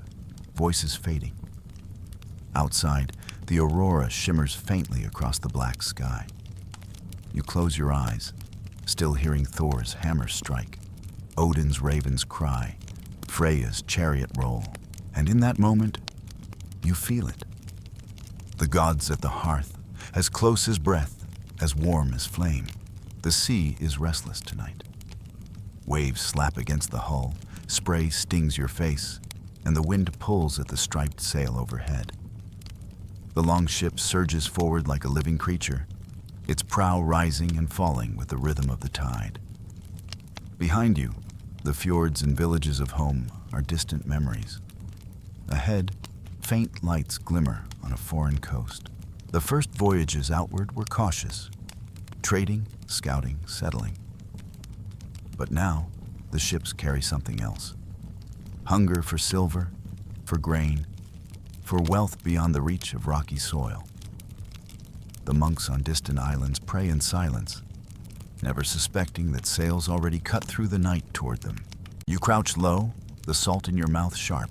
voices fading. Outside, the aurora shimmers faintly across the black sky. You close your eyes, still hearing Thor's hammer strike, Odin's ravens cry, Freya's chariot roll, and in that moment, you feel it. The gods at the hearth, as close as breath, as warm as flame. The sea is restless tonight. Waves slap against the hull, spray stings your face, and the wind pulls at the striped sail overhead. The longship surges forward like a living creature, its prow rising and falling with the rhythm of the tide. Behind you, the fjords and villages of home are distant memories. Ahead, faint lights glimmer on a foreign coast. The first voyages outward were cautious, trading, scouting, settling. But now, the ships carry something else. Hunger for silver, for grain, for wealth beyond the reach of rocky soil. The monks on distant islands pray in silence, never suspecting that sails already cut through the night toward them. You crouch low, the salt in your mouth sharp.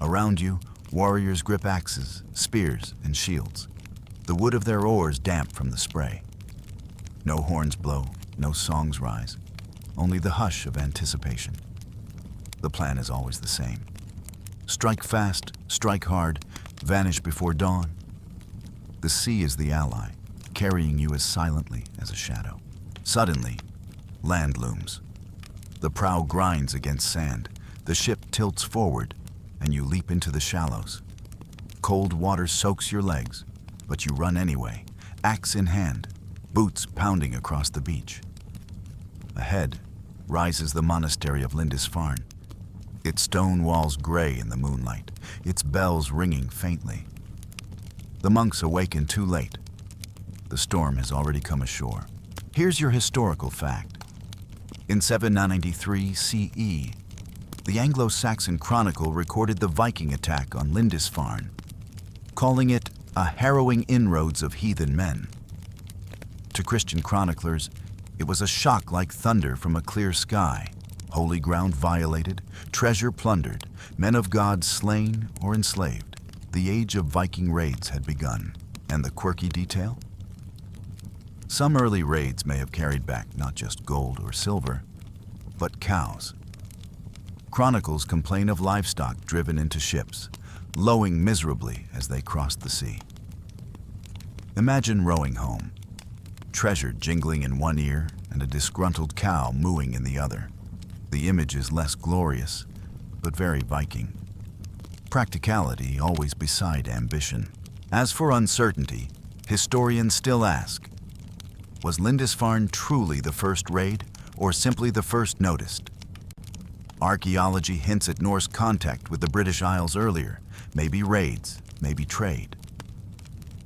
Around you, warriors grip axes, spears, and shields, the wood of their oars damp from the spray. No horns blow, no songs rise, only the hush of anticipation. The plan is always the same. Strike fast, strike hard, vanish before dawn. The sea is the ally, carrying you as silently as a shadow. Suddenly, land looms. The prow grinds against sand, the ship tilts forward, and you leap into the shallows. Cold water soaks your legs, but you run anyway, axe in hand, boots pounding across the beach. Ahead rises the monastery of Lindisfarne, its stone walls gray in the moonlight, its bells ringing faintly. The monks awaken too late. The storm has already come ashore. Here's your historical fact. In 793 CE, the Anglo-Saxon Chronicle recorded the Viking attack on Lindisfarne, calling it a harrowing inroads of heathen men. To Christian chroniclers, it was a shock like thunder from a clear sky, holy ground violated, treasure plundered, men of God slain or enslaved. The age of Viking raids had begun. And the quirky detail? Some early raids may have carried back not just gold or silver, but cows. Chronicles complain of livestock driven into ships, lowing miserably as they crossed the sea. Imagine rowing home, treasure jingling in one ear and a disgruntled cow mooing in the other. The image is less glorious, but very Viking. Practicality always beside ambition. As for uncertainty, historians still ask, was Lindisfarne truly the first raid, or simply the first noticed? Archaeology hints at Norse contact with the British Isles earlier, maybe raids, maybe trade.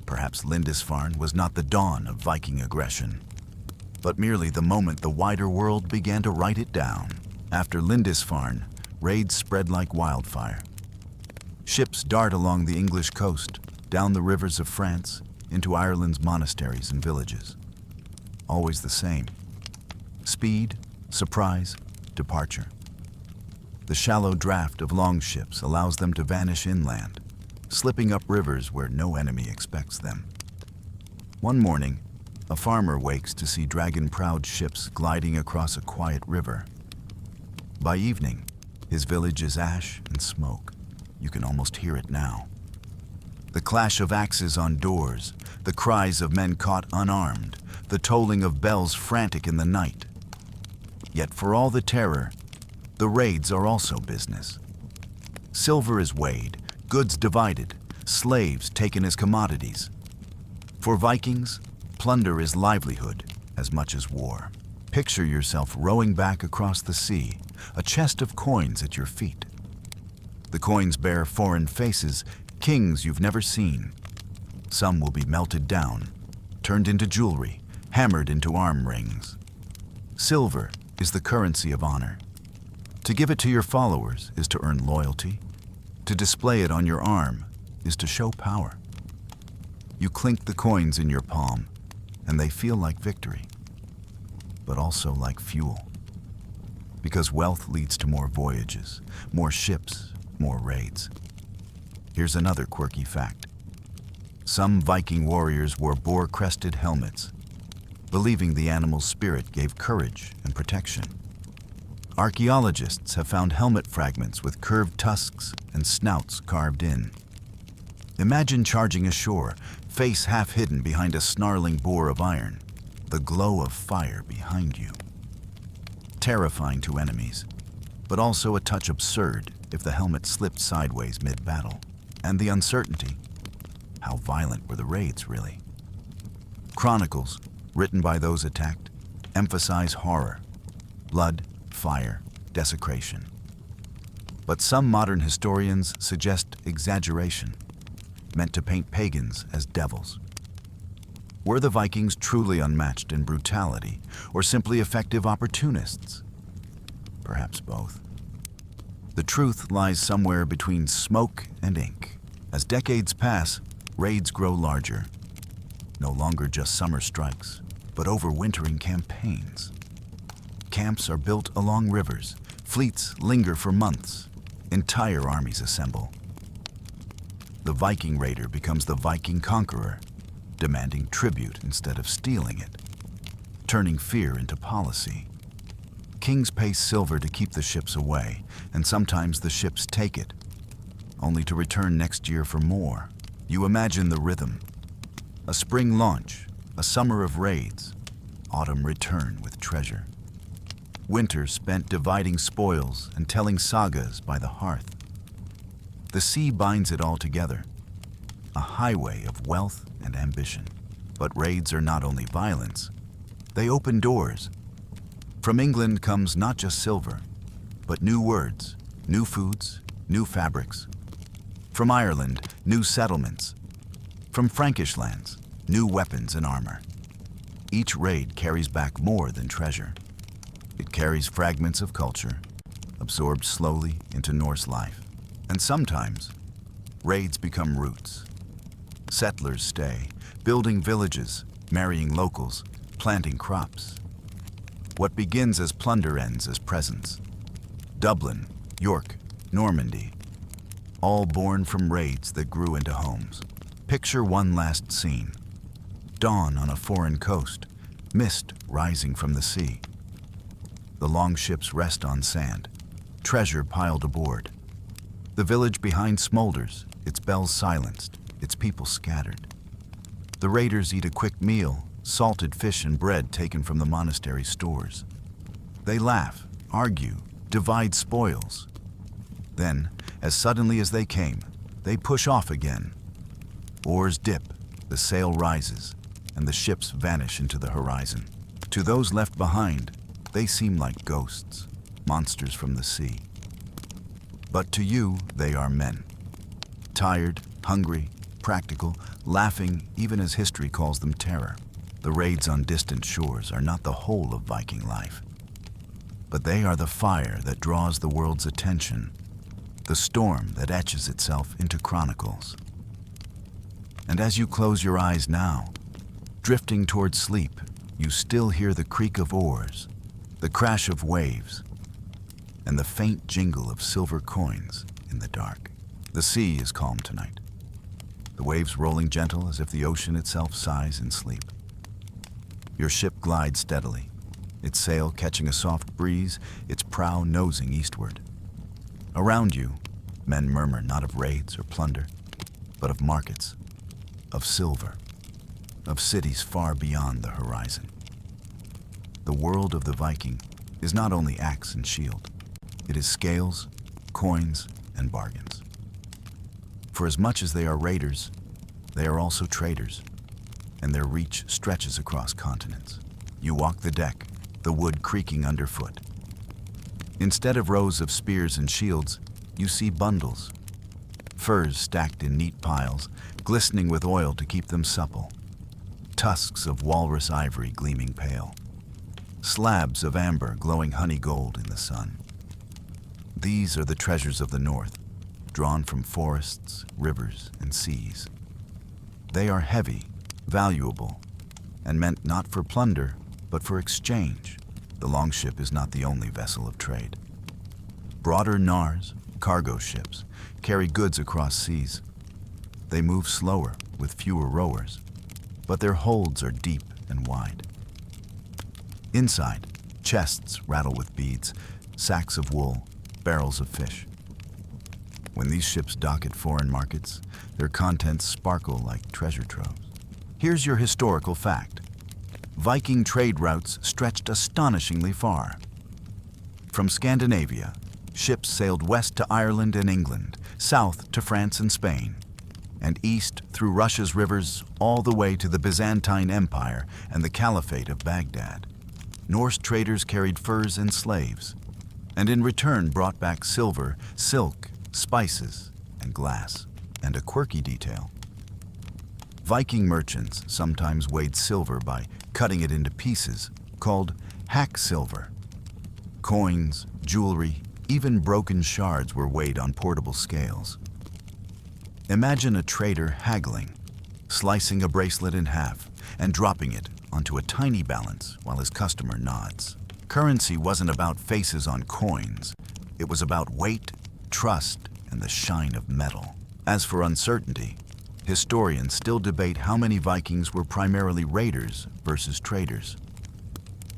Perhaps Lindisfarne was not the dawn of Viking aggression, but merely the moment the wider world began to write it down. After Lindisfarne, raids spread like wildfire. Ships dart along the English coast, down the rivers of France, into Ireland's monasteries and villages. Always the same. Speed, surprise, departure. The shallow draft of longships allows them to vanish inland, slipping up rivers where no enemy expects them. One morning, a farmer wakes to see dragon-prowed ships gliding across a quiet river. By evening, his village is ash and smoke. You can almost hear it now. The clash of axes on doors, the cries of men caught unarmed, the tolling of bells frantic in the night. Yet for all the terror, the raids are also business. Silver is weighed, goods divided, slaves taken as commodities. For Vikings, plunder is livelihood as much as war. Picture yourself rowing back across the sea, a chest of coins at your feet. The coins bear foreign faces, kings you've never seen. Some will be melted down, turned into jewelry, hammered into arm rings. Silver is the currency of honor. To give it to your followers is to earn loyalty. To display it on your arm is to show power. You clink the coins in your palm, and they feel like victory, but also like fuel. Because wealth leads to more voyages, more ships, more raids. Here's another quirky fact. Some Viking warriors wore boar-crested helmets, believing the animal's spirit gave courage and protection. Archaeologists have found helmet fragments with curved tusks and snouts carved in. Imagine charging ashore, face half hidden behind a snarling boar of iron, the glow of fire behind you. Terrifying to enemies, but also a touch absurd if the helmet slipped sideways mid-battle. And the uncertainty. How violent were the raids, really? Chronicles, written by those attacked, emphasize horror, blood, fire, desecration. But some modern historians suggest exaggeration, meant to paint pagans as devils. Were the Vikings truly unmatched in brutality, or simply effective opportunists? Perhaps both. The truth lies somewhere between smoke and ink. As decades pass, raids grow larger. No longer just summer strikes, but overwintering campaigns. Camps are built along rivers, fleets linger for months, entire armies assemble. The Viking raider becomes the Viking conqueror, demanding tribute instead of stealing it, turning fear into policy. Kings pay silver to keep the ships away, and sometimes the ships take it, only to return next year for more. You imagine the rhythm. A spring launch, a summer of raids, autumn return with treasure. Winter spent dividing spoils and telling sagas by the hearth. The sea binds it all together, a highway of wealth and ambition. But raids are not only violence, they open doors. From England comes not just silver, but new words, new foods, new fabrics. From Ireland, new settlements. From Frankish lands, new weapons and armor. Each raid carries back more than treasure. It carries fragments of culture, absorbed slowly into Norse life. And sometimes, raids become roots. Settlers stay, building villages, marrying locals, planting crops. What begins as plunder ends as presence. Dublin, York, Normandy, all born from raids that grew into homes. Picture one last scene. Dawn on a foreign coast, mist rising from the sea. The longships rest on sand, treasure piled aboard. The village behind smolders, its bells silenced, its people scattered. The raiders eat a quick meal, salted fish and bread taken from the monastery stores. They laugh, argue, divide spoils. Then, as suddenly as they came, they push off again. Oars dip, the sail rises, and the ships vanish into the horizon. To those left behind, they seem like ghosts, monsters from the sea. But to you, they are men. Tired, hungry, practical, laughing even as history calls them terror. The raids on distant shores are not the whole of Viking life, but they are the fire that draws the world's attention, the storm that etches itself into chronicles. And as you close your eyes now, drifting toward sleep, you still hear the creak of oars, the crash of waves, and the faint jingle of silver coins in the dark. The sea is calm tonight, the waves rolling gentle as if the ocean itself sighs in sleep. Your ship glides steadily, its sail catching a soft breeze, its prow nosing eastward. Around you, men murmur not of raids or plunder, but of markets, of silver. of cities far beyond the horizon. The world of the Viking is not only axe and shield. It is scales, coins, and bargains. For as much as they are raiders, they are also traders, and their reach stretches across continents. You walk the deck, the wood creaking underfoot. Instead of rows of spears and shields, you see bundles. Furs stacked in neat piles, glistening with oil to keep them supple. Tusks of walrus ivory gleaming pale. Slabs of amber glowing honey gold in the sun. These are the treasures of the North, drawn from forests, rivers, and seas. They are heavy, valuable, and meant not for plunder, but for exchange. The longship is not the only vessel of trade. Broader knars, cargo ships, carry goods across seas. They move slower, with fewer rowers, but their holds are deep and wide. Inside, chests rattle with beads, sacks of wool, barrels of fish. When these ships dock at foreign markets, their contents sparkle like treasure troves. Here's your historical fact. Viking trade routes stretched astonishingly far. From Scandinavia, ships sailed west to Ireland and England, south to France and Spain, and east through Russia's rivers all the way to the Byzantine Empire and the Caliphate of Baghdad. Norse traders carried furs and slaves, and in return brought back silver, silk, spices, and glass. And a quirky detail. Viking merchants sometimes weighed silver by cutting it into pieces, called hack silver. Coins, jewelry, even broken shards were weighed on portable scales. Imagine a trader haggling, slicing a bracelet in half and dropping it onto a tiny balance while his customer nods. Currency wasn't about faces on coins. It was about weight, trust, and the shine of metal. As for uncertainty, historians still debate how many Vikings were primarily raiders versus traders.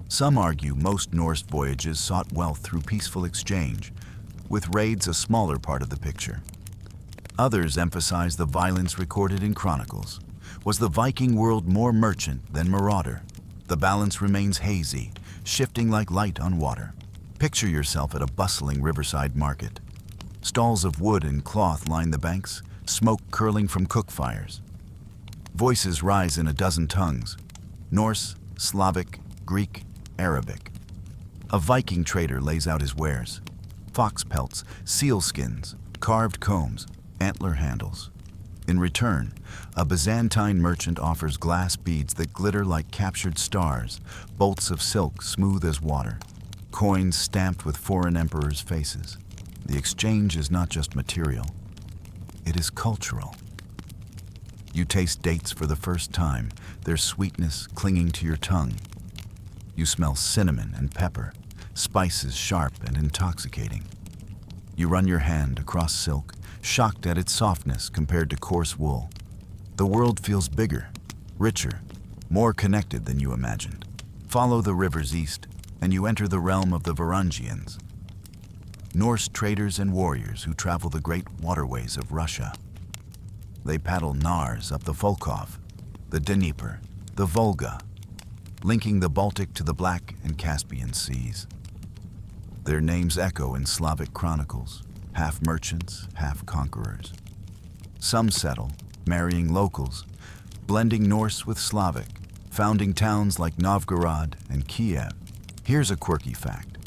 Some argue most Norse voyages sought wealth through peaceful exchange, with raids a smaller part of the picture. Others emphasize the violence recorded in chronicles. Was the Viking world more merchant than marauder? The balance remains hazy, shifting like light on water. Picture yourself at a bustling riverside market. Stalls of wood and cloth line the banks, smoke curling from cook fires. Voices rise in a dozen tongues: Norse, Slavic, Greek, Arabic. A Viking trader lays out his wares: fox pelts, seal skins, carved combs, antler handles. In return, a Byzantine merchant offers glass beads that glitter like captured stars, bolts of silk smooth as water, coins stamped with foreign emperors' faces. The exchange is not just material, it is cultural. You taste dates for the first time, their sweetness clinging to your tongue. You smell cinnamon and pepper, spices sharp and intoxicating. You run your hand across silk, shocked at its softness compared to coarse wool. The world feels bigger, richer, more connected than you imagined. Follow the rivers east, and you enter the realm of the Varangians, Norse traders and warriors who travel the great waterways of Russia. They paddle knars up the Volkhov, the Dnieper, the Volga, linking the Baltic to the Black and Caspian seas. Their names echo in Slavic chronicles, half merchants, half conquerors. Some settle, marrying locals, blending Norse with Slavic, founding towns like Novgorod and Kiev. Here's a quirky fact.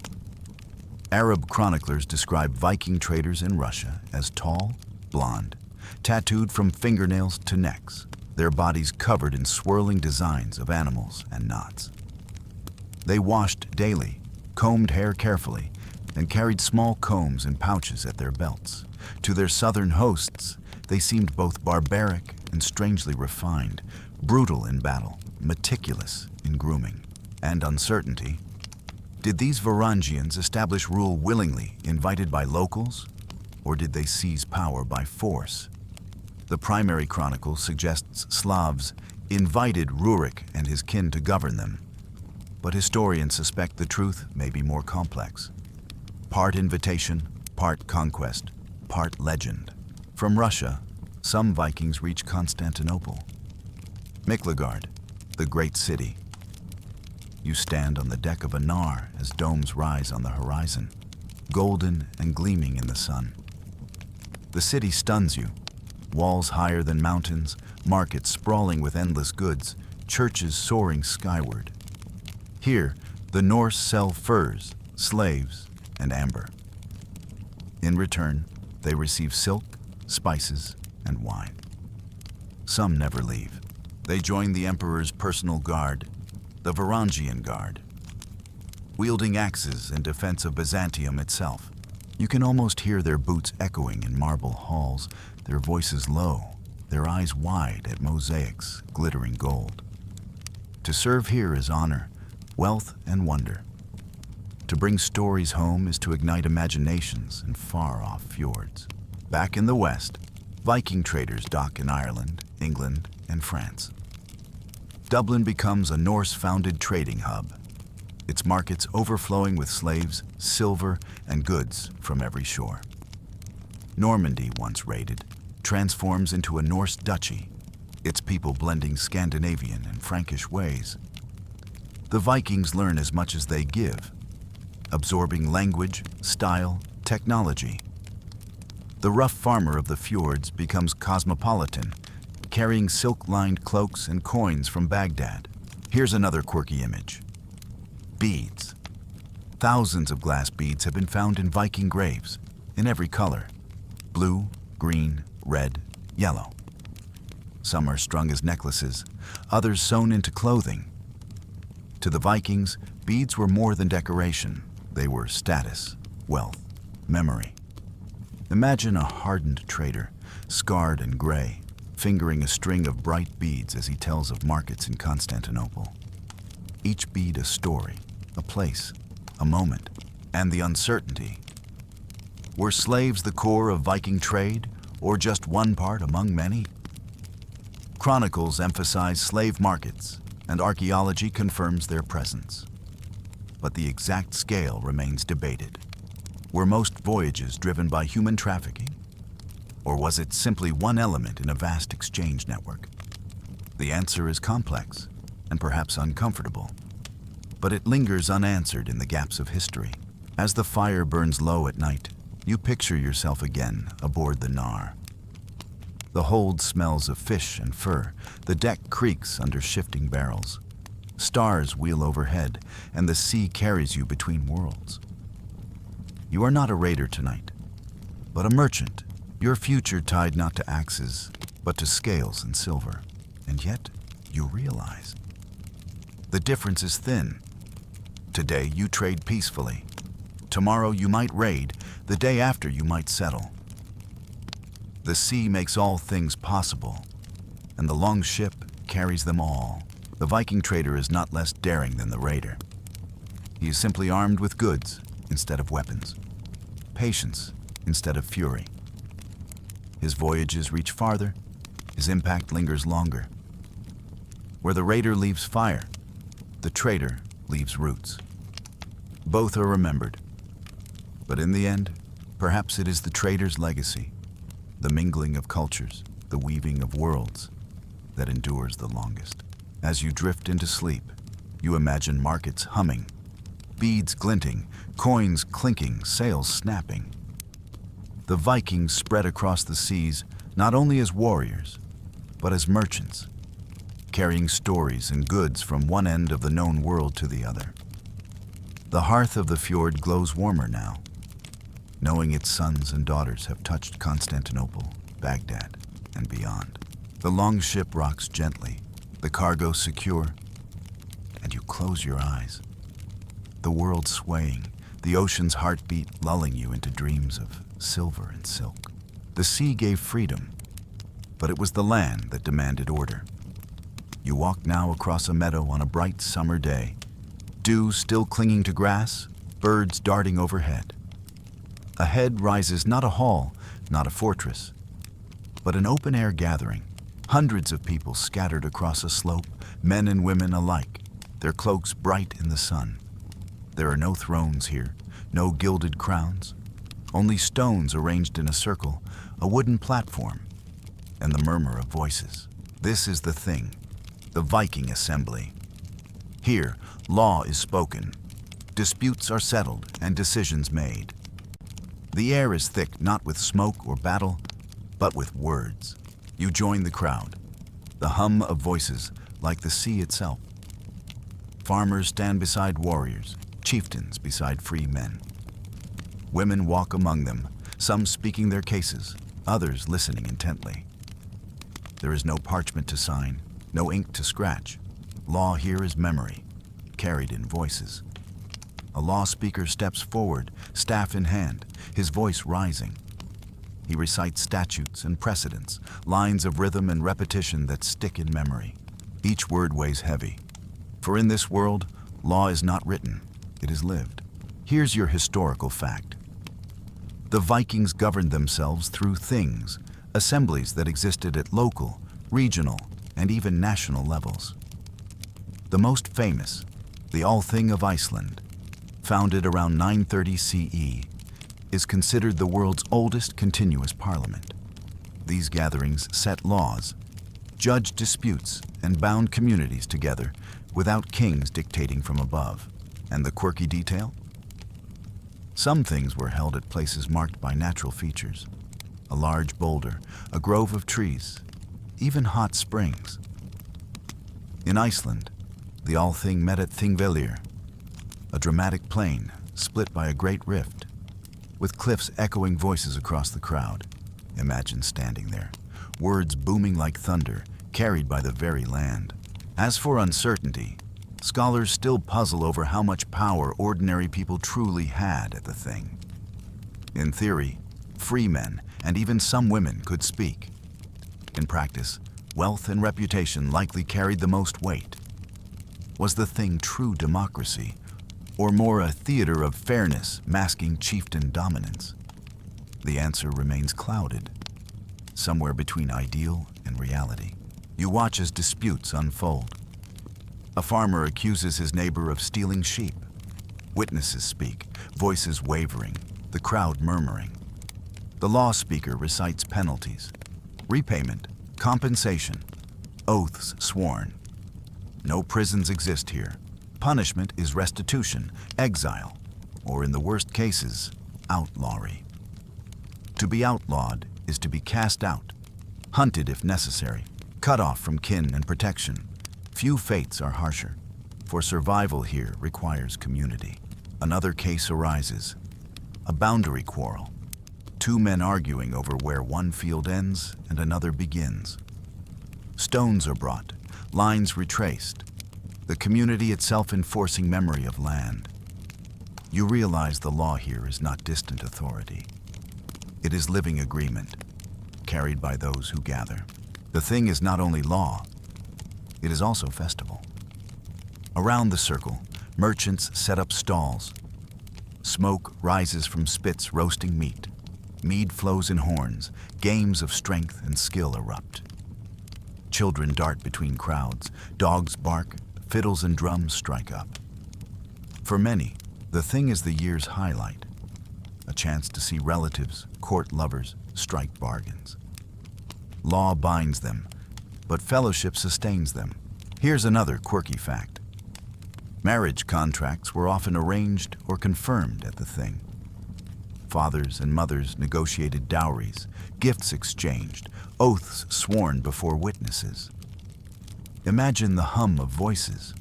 Arab chroniclers describe Viking traders in Russia as tall, blonde, tattooed from fingernails to necks, their bodies covered in swirling designs of animals and knots. They washed daily, combed hair carefully, and carried small combs and pouches at their belts. To their southern hosts, they seemed both barbaric and strangely refined, brutal in battle, meticulous in grooming, and uncertainty. Did these Varangians establish rule willingly, invited by locals, or did they seize power by force? The primary chronicle suggests Slavs invited Rurik and his kin to govern them, but historians suspect the truth may be more complex. Part invitation, part conquest, part legend. From Russia, some Vikings reach Constantinople. Miklagard, the great city. You stand on the deck of a Nar as domes rise on the horizon, golden and gleaming in the sun. The city stuns you. Walls higher than mountains, markets sprawling with endless goods, churches soaring skyward. Here, the Norse sell furs, slaves, and amber. In return, they receive silk, spices, and wine. Some never leave. They join the Emperor's personal guard, the Varangian Guard, wielding axes in defense of Byzantium itself. You can almost hear their boots echoing in marble halls, their voices low, their eyes wide at mosaics glittering gold. To serve here is honor, wealth, and wonder. To bring stories home is to ignite imaginations in far-off fjords. Back in the west, Viking traders dock in Ireland, England, and France. Dublin becomes a Norse-founded trading hub, its markets overflowing with slaves, silver, and goods from every shore. Normandy, once raided, transforms into a Norse duchy, its people blending Scandinavian and Frankish ways. The Vikings learn as much as they give, absorbing language, style, technology. The rough farmer of the fjords becomes cosmopolitan, carrying silk-lined cloaks and coins from Baghdad. Here's another quirky image. Beads. Thousands of glass beads have been found in Viking graves, in every color: blue, green, red, yellow. Some are strung as necklaces, others sewn into clothing. To the Vikings, beads were more than decoration. They were status, wealth, memory. Imagine a hardened trader, scarred and gray, fingering a string of bright beads as he tells of markets in Constantinople. Each bead a story, a place, a moment, and the uncertainty. Were slaves the core of Viking trade, or just one part among many? Chronicles emphasize slave markets, and archaeology confirms their presence. But the exact scale remains debated. Were most voyages driven by human trafficking? Or was it simply one element in a vast exchange network? The answer is complex and perhaps uncomfortable, but it lingers unanswered in the gaps of history. As the fire burns low at night, you picture yourself again aboard the Nar. The hold smells of fish and fur, the deck creaks under shifting barrels. Stars wheel overhead, and the sea carries you between worlds. You are not a raider tonight, but a merchant, your future tied not to axes, but to scales and silver. And yet, you realize the difference is thin. Today, you trade peacefully. Tomorrow, you might raid. The day after, you might settle. The sea makes all things possible, and the Longship carries them all. The Viking trader is not less daring than the raider. He is simply armed with goods instead of weapons, patience instead of fury. His voyages reach farther, his impact lingers longer. Where the raider leaves fire, the trader leaves roots. Both are remembered, but in the end, perhaps it is the trader's legacy, the mingling of cultures, the weaving of worlds, that endures the longest. As you drift into sleep, you imagine markets humming, beads glinting, coins clinking, sails snapping. The Vikings spread across the seas not only as warriors, but as merchants, carrying stories and goods from one end of the known world to the other. The hearth of the fjord glows warmer now, knowing its sons and daughters have touched Constantinople, Baghdad, and beyond. The Longship rocks gently, the cargo secure, and you close your eyes. The world swaying, the ocean's heartbeat lulling you into dreams of silver and silk. The sea gave freedom, but it was the land that demanded order. You walk now across a meadow on a bright summer day, dew still clinging to grass, birds darting overhead. Ahead rises not a hall, not a fortress, but an open-air gathering. Hundreds of people scattered across a slope, men and women alike, their cloaks bright in the sun. There are no thrones here, no gilded crowns, only stones arranged in a circle, a wooden platform, and the murmur of voices. This is the thing. the Viking Assembly. Here, law is spoken, disputes are settled, and decisions made. The air is thick not with smoke or battle, but with words. You join the crowd, the hum of voices like the sea itself. Farmers stand beside warriors, chieftains beside free men. Women walk among them, some speaking their cases, others listening intently. There is no parchment to sign, no ink to scratch. Law here is memory, carried in voices. A law speaker steps forward, staff in hand, his voice rising. He recites statutes and precedents, lines of rhythm and repetition that stick in memory. Each word weighs heavy. For in this world, law is not written, it is lived. Here's your historical fact. The Vikings governed themselves through things, assemblies that existed at local, regional, and even national levels. The most famous, the Althing of Iceland, founded around 930 CE, is considered the world's oldest continuous parliament. These gatherings set laws, judged disputes, and bound communities together without kings dictating from above. And the quirky detail? Some things were held at places marked by natural features. A large boulder, a grove of trees, even hot springs. In Iceland, the Althing met at Thingvellir, a dramatic plain split by a great rift, with cliffs echoing voices across the crowd. Imagine standing there, words booming like thunder, carried by the very land. As for uncertainty, scholars still puzzle over how much power ordinary people truly had at the thing. In theory, free men and even some women could speak. In practice, wealth and reputation likely carried the most weight. Was the thing true democracy, or more a theater of fairness masking chieftain dominance? The answer remains clouded, somewhere between ideal and reality. You watch as disputes unfold. A farmer accuses his neighbor of stealing sheep. Witnesses speak, voices wavering, the crowd murmuring. The law speaker recites penalties, repayment, compensation, oaths sworn. No prisons exist here. Punishment is restitution, exile, or in the worst cases, outlawry. To be outlawed is to be cast out, hunted if necessary, cut off from kin and protection. Few fates are harsher, for survival here requires community. Another case arises, a boundary quarrel. Two men arguing over where one field ends and another begins. Stones are brought, lines retraced, the community itself enforcing memory of land. You realize the law here is not distant authority. It is living agreement, carried by those who gather. The thing is not only law, it is also festival. Around the circle, merchants set up stalls. Smoke rises from spits roasting meat. Mead flows in horns, games of strength and skill erupt. Children dart between crowds, dogs bark, fiddles and drums strike up. For many, the thing is the year's highlight, a chance to see relatives, court lovers, strike bargains. Law binds them, but fellowship sustains them. Here's another quirky fact. Marriage contracts were often arranged or confirmed at the thing. Fathers and mothers negotiated dowries, gifts exchanged, oaths sworn before witnesses. Imagine the hum of voices,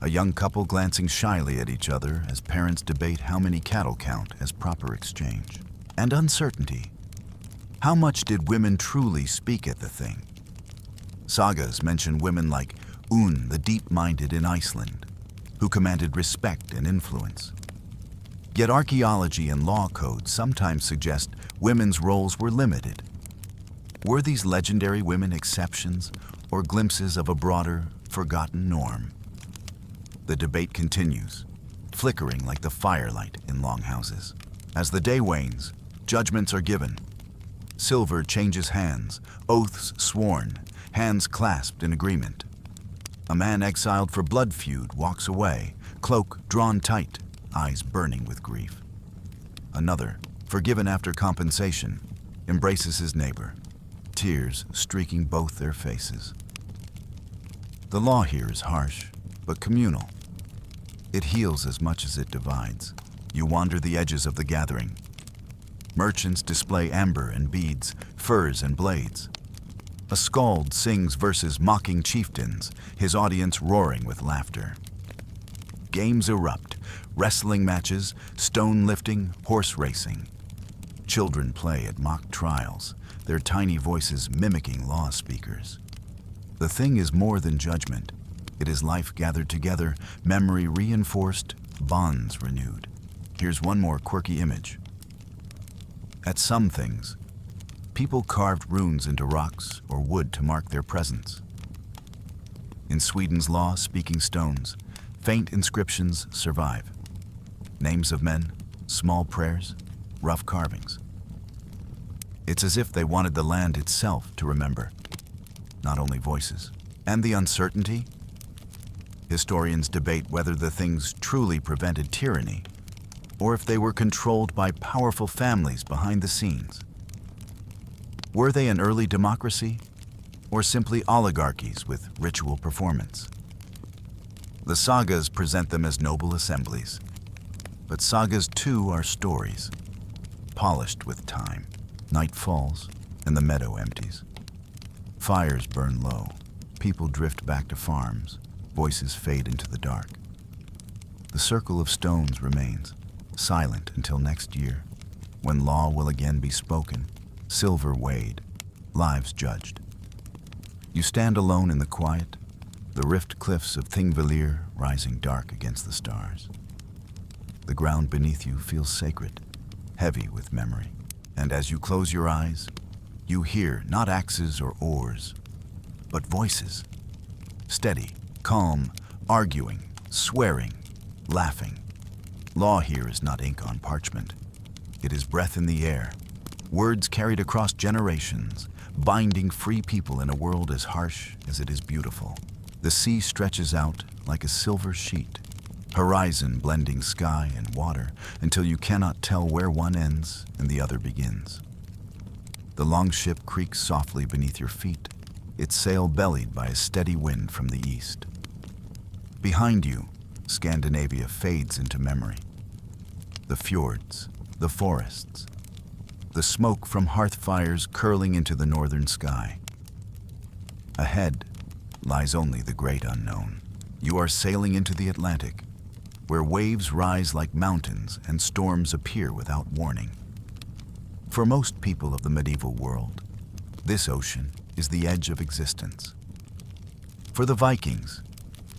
a young couple glancing shyly at each other as parents debate how many cattle count as proper exchange. And uncertainty. How much did women truly speak at the thing? Sagas mention women like Un the Deep-Minded in Iceland, who commanded respect and influence. Yet archaeology and law codes sometimes suggest women's roles were limited. Were these legendary women exceptions or glimpses of a broader, forgotten norm? The debate continues, flickering like the firelight in longhouses. As the day wanes, judgments are given. Silver changes hands, oaths sworn, hands clasped in agreement. A man exiled for blood feud walks away, cloak drawn tight, eyes burning with grief. Another, forgiven after compensation, embraces his neighbor, tears streaking both their faces. The law here is harsh, but communal. It heals as much as it divides. You wander the edges of the gathering. Merchants display amber and beads, furs and blades. A skald sings verses mocking chieftains, his audience roaring with laughter. Games erupt, wrestling matches, stone lifting, horse racing. Children play at mock trials, their tiny voices mimicking law speakers. The thing is more than judgment. It is life gathered together, memory reinforced, bonds renewed. Here's one more quirky image. At some things, people carved runes into rocks or wood to mark their presence. In Sweden's law-speaking stones, faint inscriptions survive. Names of men, small prayers, rough carvings. It's as if they wanted the land itself to remember, not only voices. And the uncertainty? Historians debate whether the things truly prevented tyranny, or if they were controlled by powerful families behind the scenes. Were they an early democracy, or simply oligarchies with ritual performance? The sagas present them as noble assemblies, but sagas too are stories, polished with time. Night falls, and the meadow empties. Fires burn low, people drift back to farms, voices fade into the dark. The circle of stones remains, silent until next year, when law will again be spoken, silver weighed, lives judged. You stand alone in the quiet, the rift cliffs of Thingvellir rising dark against the stars. The ground beneath you feels sacred, heavy with memory. And as you close your eyes, you hear not axes or oars, but voices. Steady, calm, arguing, swearing, laughing. Law here is not ink on parchment. It is breath in the air, words carried across generations, binding free people in a world as harsh as it is beautiful. The sea stretches out like a silver sheet, horizon blending sky and water until you cannot tell where one ends and the other begins. The longship creaks softly beneath your feet, its sail bellied by a steady wind from the east. Behind you, Scandinavia fades into memory. The fjords, the forests, the smoke from hearth fires curling into the northern sky. Ahead lies only the great unknown. You are sailing into the Atlantic, where waves rise like mountains and storms appear without warning. For most people of the medieval world, this ocean is the edge of existence. For the Vikings,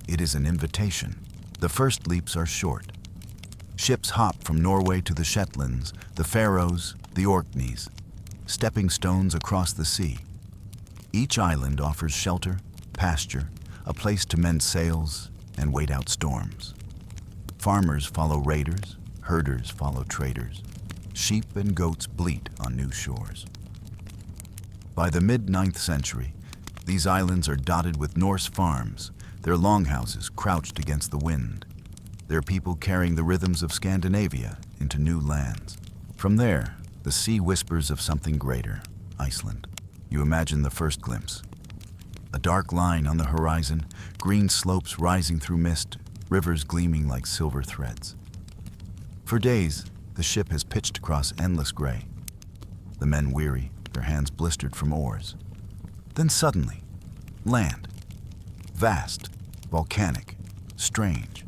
it is an invitation. The first leaps are short. Ships hop from Norway to the Shetlands, the Faroes, the Orkneys, stepping stones across the sea. Each island offers shelter, pasture, a place to mend sails and wait out storms. Farmers follow raiders, herders follow traders. Sheep and goats bleat on new shores. By the mid-9th century, these islands are dotted with Norse farms, their longhouses crouched against the wind, their people carrying the rhythms of Scandinavia into new lands. From there, the sea whispers of something greater, Iceland. You imagine the first glimpse. A dark line on the horizon, green slopes rising through mist, rivers gleaming like silver threads. For days, the ship has pitched across endless gray. The men weary, their hands blistered from oars. Then suddenly, land. Vast, volcanic, strange.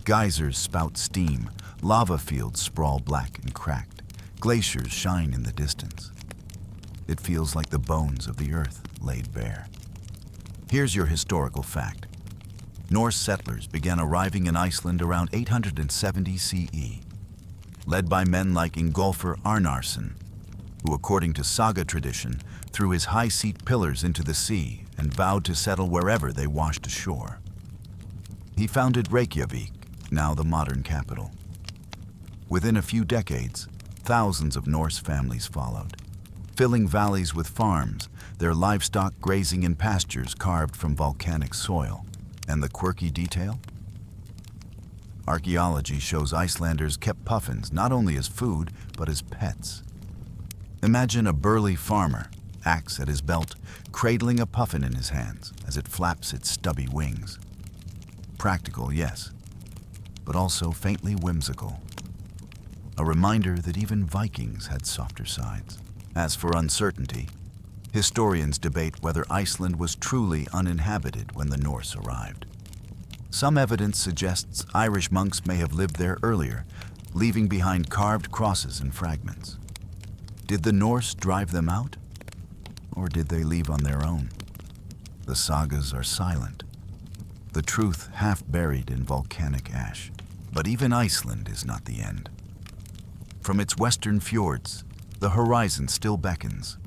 Geysers spout steam, lava fields sprawl black and cracked, glaciers shine in the distance. It feels like the bones of the earth laid bare. Here's your historical fact. Norse settlers began arriving in Iceland around 870 CE, led by men like Ingolfur Arnarson, who, according to Saga tradition, threw his high-seat pillars into the sea and vowed to settle wherever they washed ashore. He founded Reykjavik, now the modern capital. Within a few decades, thousands of Norse families followed, filling valleys with farms, their livestock grazing in pastures carved from volcanic soil. And the quirky detail? Archaeology shows Icelanders kept puffins not only as food, but as pets. Imagine a burly farmer, axe at his belt, cradling a puffin in his hands as it flaps its stubby wings. Practical, yes, but also faintly whimsical. A reminder that even Vikings had softer sides. As for uncertainty, historians debate whether Iceland was truly uninhabited when the Norse arrived. Some evidence suggests Irish monks may have lived there earlier, leaving behind carved crosses and fragments. Did the Norse drive them out? Or did they leave on their own? The sagas are silent, the truth half buried in volcanic ash. But even Iceland is not the end. From its western fjords, the horizon still beckons.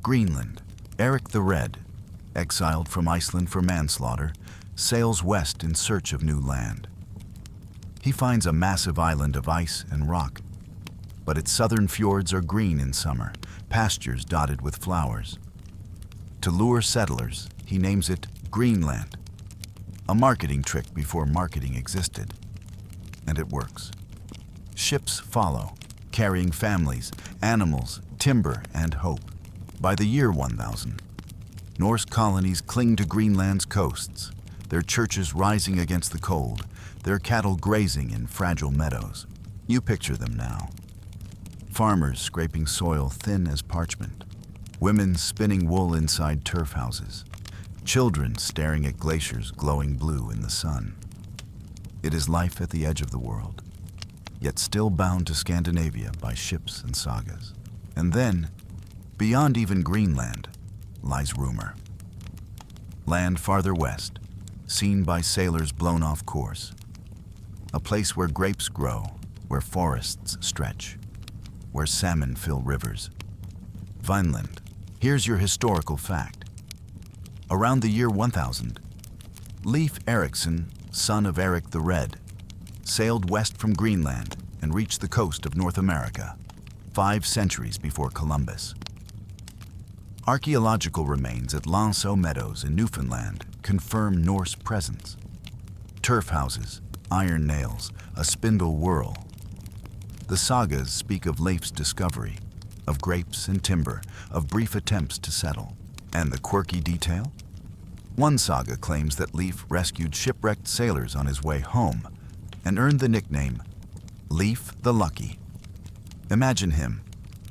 Greenland, Eric the Red, exiled from Iceland for manslaughter, sails west in search of new land. He finds a massive island of ice and rock, but its southern fjords are green in summer, pastures dotted with flowers. To lure settlers, he names it Greenland, a marketing trick before marketing existed. And it works. Ships follow, carrying families, animals, timber, and hope. By the year 1000, Norse colonies cling to Greenland's coasts, their churches rising against the cold, their cattle grazing in fragile meadows. You picture them now. Farmers scraping soil thin as parchment, women spinning wool inside turf houses, children staring at glaciers glowing blue in the sun. It is life at the edge of the world, yet still bound to Scandinavia by ships and sagas. And then, beyond even Greenland, lies rumor. Land farther west, seen by sailors blown off course. A place where grapes grow, where forests stretch, where salmon fill rivers. Vinland. Here's your historical fact. Around the year 1000, Leif Erikson, son of Eric the Red, sailed west from Greenland and reached the coast of North America, 5 centuries before Columbus. Archaeological remains at Lanceau Meadows in Newfoundland confirm Norse presence. Turf houses, iron nails, a spindle whorl. The sagas speak of Leif's discovery, of grapes and timber, of brief attempts to settle. And the quirky detail? One saga claims that Leif rescued shipwrecked sailors on his way home and earned the nickname Leif the Lucky. Imagine him,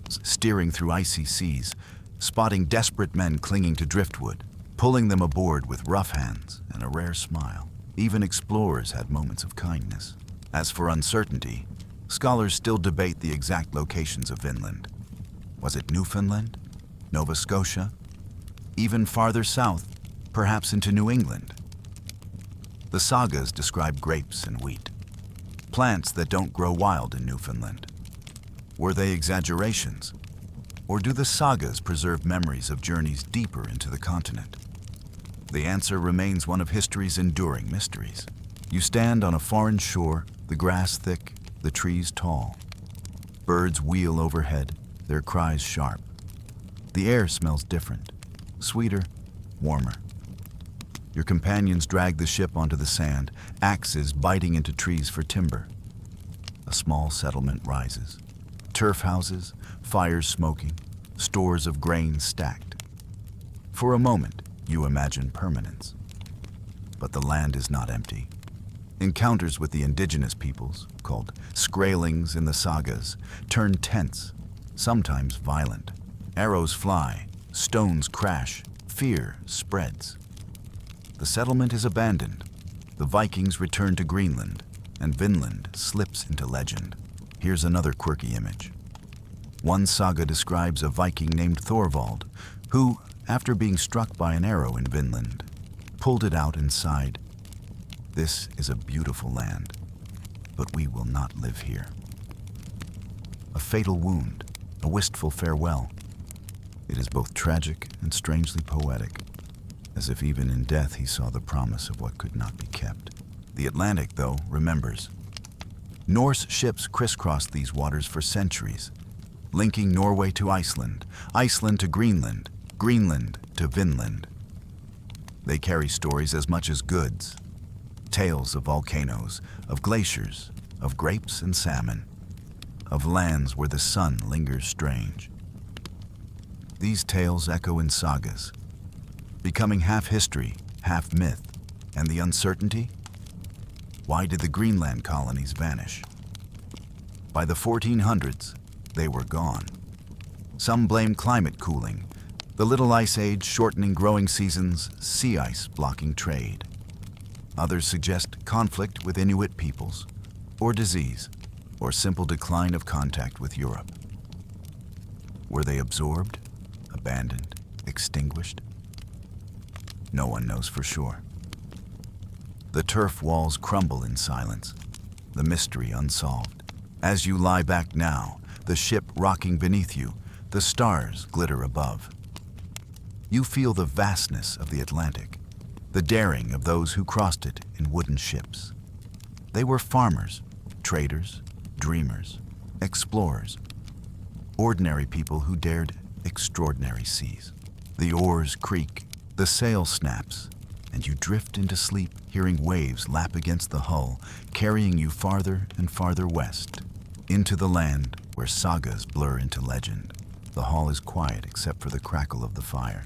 steering through icy seas, spotting desperate men clinging to driftwood, pulling them aboard with rough hands and a rare smile. Even explorers had moments of kindness. As for uncertainty, scholars still debate the exact locations of Vinland. Was it Newfoundland? Nova Scotia? Even farther south, perhaps into New England? The sagas describe grapes and wheat, plants that don't grow wild in Newfoundland. Were they exaggerations? Or do the sagas preserve memories of journeys deeper into the continent? The answer remains one of history's enduring mysteries. You stand on a foreign shore, the grass thick, the trees tall. Birds wheel overhead, their cries sharp. The air smells different, sweeter, warmer. Your companions drag the ship onto the sand, axes biting into trees for timber. A small settlement rises. Turf houses, fires smoking, stores of grain stacked. For a moment, you imagine permanence. But the land is not empty. Encounters with the indigenous peoples, called Skraelings in the sagas, turn tense, sometimes violent. Arrows fly, stones crash, fear spreads. The settlement is abandoned. The Vikings return to Greenland, and Vinland slips into legend. Here's another quirky image. One saga describes a Viking named Thorvald, who, after being struck by an arrow in Vinland, pulled it out and sighed, "This is a beautiful land, but we will not live here." A fatal wound, a wistful farewell. It is both tragic and strangely poetic, as if even in death he saw the promise of what could not be kept. The Atlantic, though, remembers. Norse ships crisscrossed these waters for centuries, linking Norway to Iceland, Iceland to Greenland, Greenland to Vinland. They carry stories as much as goods, tales of volcanoes, of glaciers, of grapes and salmon, of lands where the sun lingers strange. These tales echo in sagas, becoming half history, half myth. And the uncertainty? Why did the Greenland colonies vanish? By the 1400s, they were gone. Some blame climate cooling, the Little Ice Age shortening growing seasons, sea ice blocking trade. Others suggest conflict with Inuit peoples, or disease, or simple decline of contact with Europe. Were they absorbed, abandoned, extinguished? No one knows for sure. The turf walls crumble in silence, the mystery unsolved. As you lie back now, the ship rocking beneath you, the stars glitter above. You feel the vastness of the Atlantic, the daring of those who crossed it in wooden ships. They were farmers, traders, dreamers, explorers, ordinary people who dared extraordinary seas. The oars creak, the sail snaps, and you drift into sleep, hearing waves lap against the hull, carrying you farther and farther west, into the land where sagas blur into legend. The hall is quiet except for the crackle of the fire.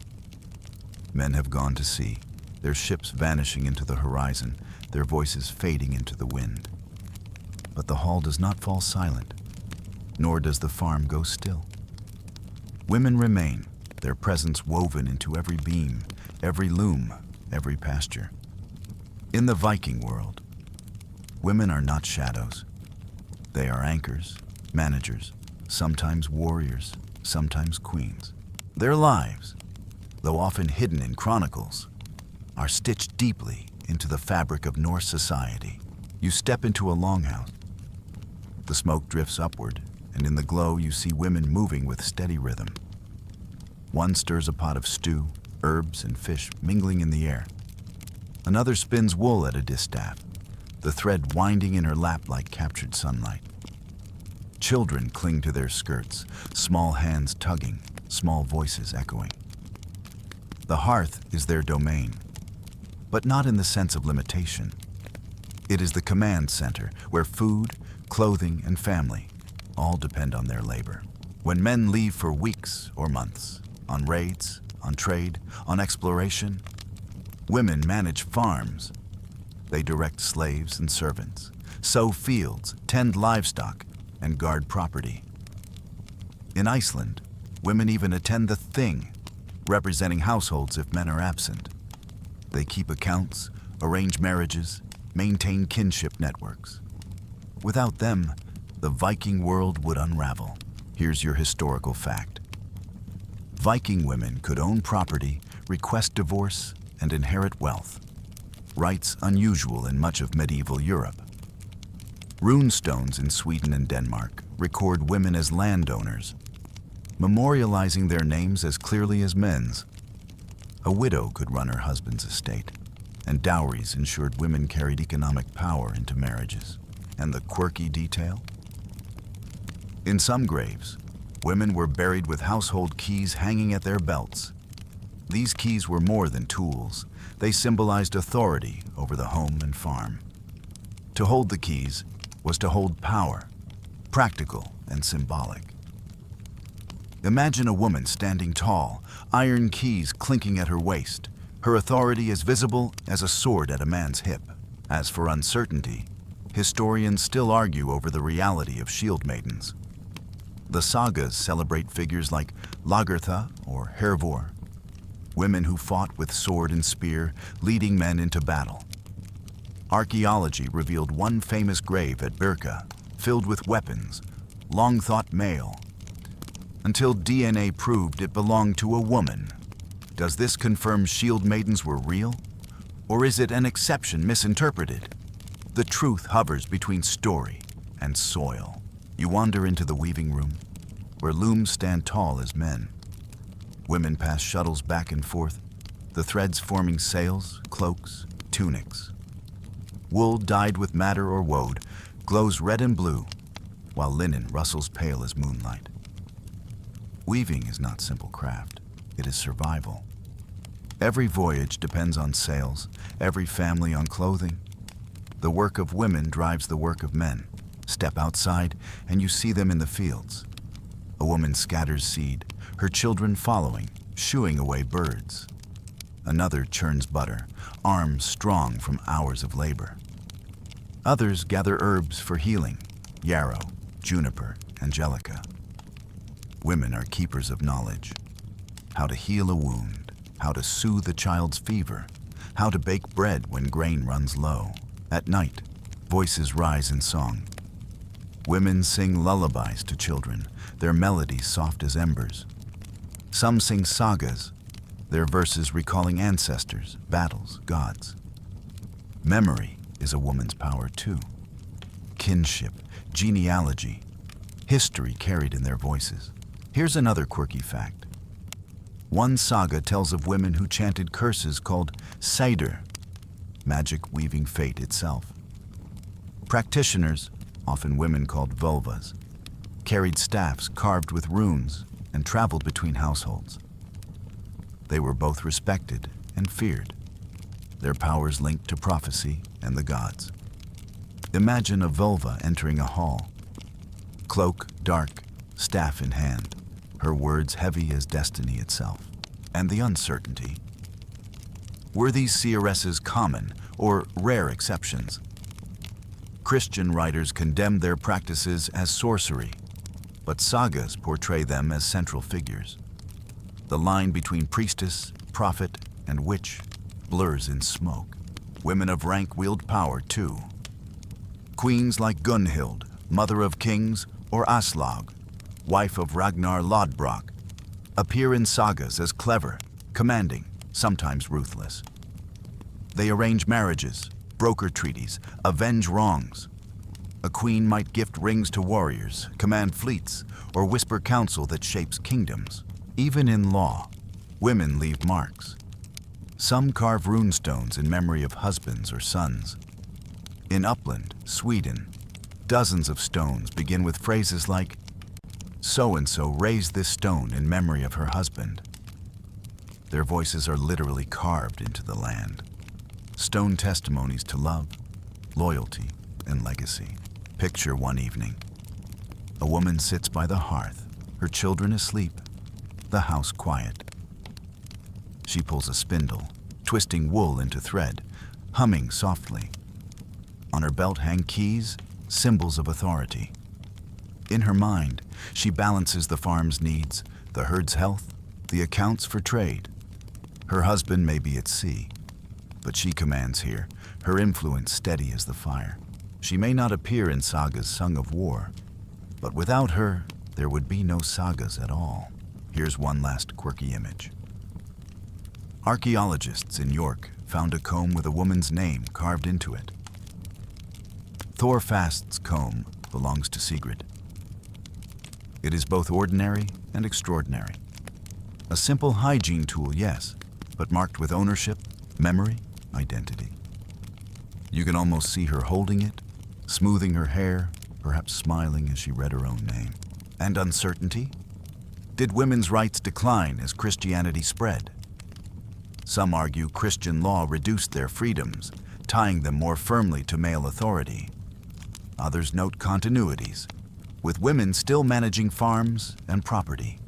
Men have gone to sea, their ships vanishing into the horizon, their voices fading into the wind. But the hall does not fall silent, nor does the farm go still. Women remain, their presence woven into every beam, every loom, every pasture. In the Viking world, women are not shadows. They are anchors, managers, sometimes warriors, sometimes queens. Their lives, though often hidden in chronicles, are stitched deeply into the fabric of Norse society. You step into a longhouse. The smoke drifts upward, and in the glow you see women moving with steady rhythm. One stirs a pot of stew, herbs and fish mingling in the air. Another spins wool at a distaff, the thread winding in her lap like captured sunlight. Children cling to their skirts, small hands tugging, small voices echoing. The hearth is their domain, but not in the sense of limitation. It is the command center where food, clothing, and family all depend on their labor. When men leave for weeks or months, on raids, on trade, on exploration, women manage farms. They direct slaves and servants, sow fields, tend livestock, and guard property. In Iceland, women even attend the thing, representing households if men are absent. They keep accounts, arrange marriages, maintain kinship networks. Without them, the Viking world would unravel. Here's your historical fact. Viking women could own property, request divorce, and inherit wealth, rights unusual in much of medieval Europe. Runestones in Sweden and Denmark record women as landowners, memorializing their names as clearly as men's. A widow could run her husband's estate, and dowries ensured women carried economic power into marriages. And the quirky detail? In some graves, women were buried with household keys hanging at their belts. These keys were more than tools. They symbolized authority over the home and farm. To hold the keys was to hold power, practical and symbolic. Imagine a woman standing tall, iron keys clinking at her waist, her authority as visible as a sword at a man's hip. As for uncertainty, historians still argue over the reality of shield maidens. The sagas celebrate figures like Lagertha or Hervor, women who fought with sword and spear, leading men into battle. Archaeology revealed one famous grave at Birka, filled with weapons, long thought male, until DNA proved it belonged to a woman. Does this confirm shield maidens were real? Or is it an exception misinterpreted? The truth hovers between story and soil. You wander into the weaving room, where looms stand tall as men. Women pass shuttles back and forth, the threads forming sails, cloaks, tunics. Wool dyed with madder or woad glows red and blue, while linen rustles pale as moonlight. Weaving is not simple craft, it is survival. Every voyage depends on sails, every family on clothing. The work of women drives the work of men. Step outside and you see them in the fields. A woman scatters seed, her children following, shooing away birds. Another churns butter, arms strong from hours of labor. Others gather herbs for healing, yarrow, juniper, angelica. Women are keepers of knowledge. How to heal a wound, how to soothe a child's fever, how to bake bread when grain runs low. At night, voices rise in song. Women sing lullabies to children, their melodies soft as embers. Some sing sagas, their verses recalling ancestors, battles, gods. Memory is a woman's power too. Kinship, genealogy, history carried in their voices. Here's another quirky fact. One saga tells of women who chanted curses called Sader, magic weaving fate itself. Practitioners, often women called vulvas, carried staffs carved with runes and traveled between households. They were both respected and feared, their powers linked to prophecy and the gods. Imagine a vulva entering a hall, cloak dark, staff in hand, her words heavy as destiny itself, and the uncertainty. Were these seeresses common or rare exceptions? Christian writers condemn their practices as sorcery, but sagas portray them as central figures. The line between priestess, prophet, and witch blurs in smoke. Women of rank wield power too. Queens like Gunhild, mother of kings, or Aslaug, wife of Ragnar Lodbrok, appear in sagas as clever, commanding, sometimes ruthless. They arrange marriages, broker treaties, avenge wrongs. A queen might gift rings to warriors, command fleets, or whisper counsel that shapes kingdoms. Even in law, women leave marks. Some carve runestones in memory of husbands or sons. In Uppland, Sweden, dozens of stones begin with phrases like, "So-and-so raised this stone in memory of her husband." Their voices are literally carved into the land. Stone testimonies to love, loyalty, and legacy. Picture one evening. A woman sits by the hearth, her children asleep, the house quiet. She pulls a spindle, twisting wool into thread, humming softly. On her belt hang keys, symbols of authority. In her mind, she balances the farm's needs, the herd's health, the accounts for trade. Her husband may be at sea, but she commands here, her influence steady as the fire. She may not appear in sagas sung of war, but without her, there would be no sagas at all. Here's one last quirky image. Archaeologists in York found a comb with a woman's name carved into it. Thorfast's comb belongs to Sigrid. It is both ordinary and extraordinary. A simple hygiene tool, yes, but marked with ownership, memory, identity. You can almost see her holding it, smoothing her hair, perhaps smiling as she read her own name. And uncertainty? Did women's rights decline as Christianity spread? Some argue Christian law reduced their freedoms, tying them more firmly to male authority. Others note continuities, with women still managing farms and property.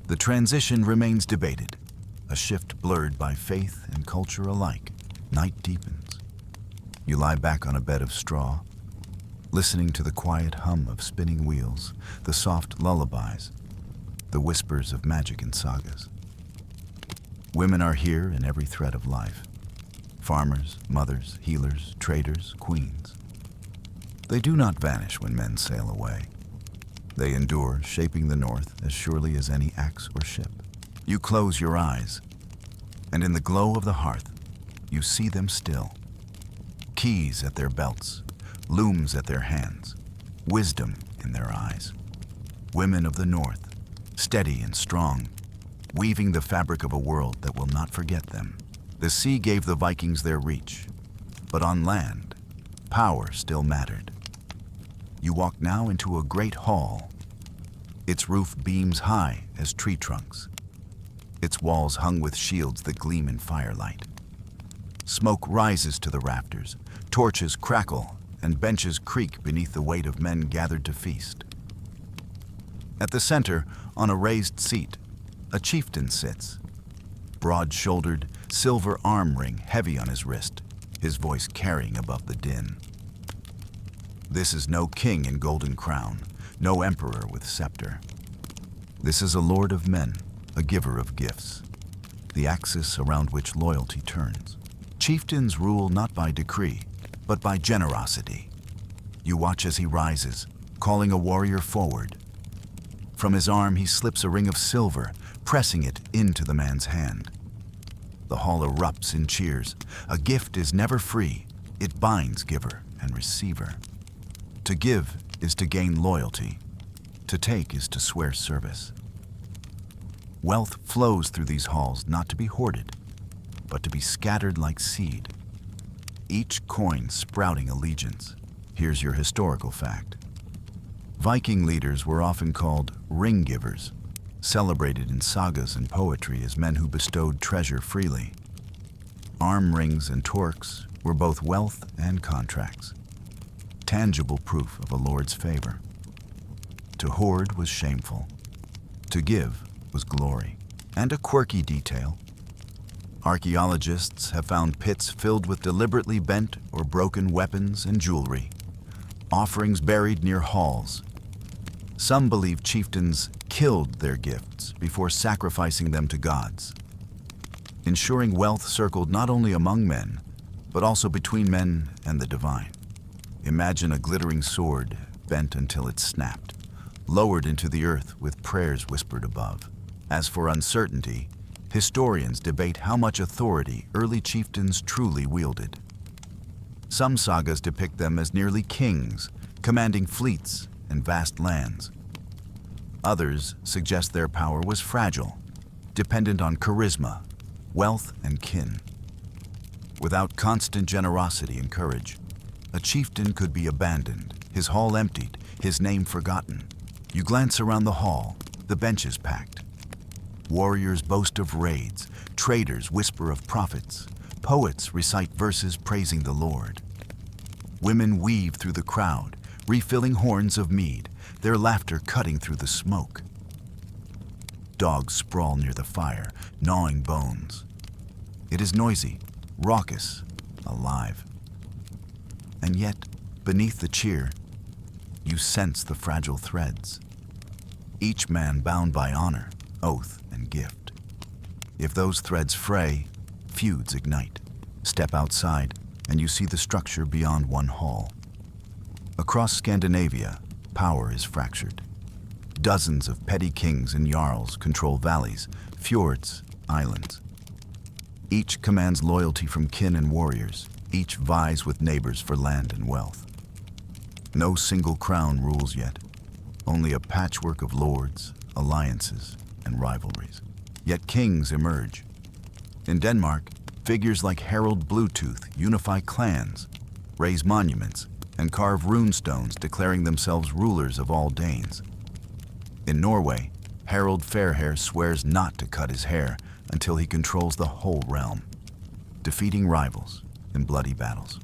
The transition remains debated, a shift blurred by faith and culture alike. Night deepens. You lie back on a bed of straw, listening to the quiet hum of spinning wheels, the soft lullabies, the whispers of magic and sagas. Women are here in every thread of life. Farmers, mothers, healers, traders, queens. They do not vanish when men sail away. They endure, shaping the north as surely as any axe or ship. You close your eyes, and in the glow of the hearth, you see them still. Keys at their belts, looms at their hands, wisdom in their eyes. Women of the north, steady and strong, weaving the fabric of a world that will not forget them. The sea gave the Vikings their reach, but on land, power still mattered. You walk now into a great hall. Its roof beams high as tree trunks, its walls hung with shields that gleam in firelight. Smoke rises to the rafters, torches crackle, and benches creak beneath the weight of men gathered to feast. At the center, on a raised seat, a chieftain sits. Broad-shouldered, silver arm ring heavy on his wrist, his voice carrying above the din. This is no king in golden crown, no emperor with scepter. This is a lord of men, a giver of gifts, the axis around which loyalty turns. Chieftains rule not by decree, but by generosity. You watch as he rises, calling a warrior forward. From his arm he slips a ring of silver, pressing it into the man's hand. The hall erupts in cheers. A gift is never free. It binds giver and receiver. To give is to gain loyalty. To take is to swear service. Wealth flows through these halls not to be hoarded, but to be scattered like seed. Each coin sprouting allegiance. Here's your historical fact. Viking leaders were often called ring givers, celebrated in sagas and poetry as men who bestowed treasure freely. Arm rings and torques were both wealth and contracts, tangible proof of a lord's favor. To hoard was shameful. To give was glory. And a quirky detail. Archaeologists have found pits filled with deliberately bent or broken weapons and jewelry, offerings buried near halls. Some believe chieftains killed their gifts before sacrificing them to gods, ensuring wealth circled not only among men, but also between men and the divine. Imagine a glittering sword bent until it snapped, lowered into the earth with prayers whispered above. As for uncertainty, historians debate how much authority early chieftains truly wielded. Some sagas depict them as nearly kings, commanding fleets and vast lands. Others suggest their power was fragile, dependent on charisma, wealth, and kin. Without constant generosity and courage, a chieftain could be abandoned, his hall emptied, his name forgotten. You glance around the hall, the benches packed. Warriors boast of raids, traders whisper of profits, poets recite verses praising the Lord. Women weave through the crowd, refilling horns of mead, their laughter cutting through the smoke. Dogs sprawl near the fire, gnawing bones. It is noisy, raucous, alive. And yet, beneath the cheer, you sense the fragile threads. Each man bound by honor, oath, and gift. If those threads fray, feuds ignite. Step outside, and you see the structure beyond one hall. Across Scandinavia, power is fractured. Dozens of petty kings and jarls control valleys, fjords, islands. Each commands loyalty from kin and warriors. Each vies with neighbors for land and wealth. No single crown rules yet, only a patchwork of lords, alliances, and rivalries. Yet kings emerge. In Denmark, figures like Harald Bluetooth unify clans, raise monuments, and carve runestones declaring themselves rulers of all Danes. In Norway, Harald Fairhair swears not to cut his hair until he controls the whole realm, defeating rivals in bloody battles.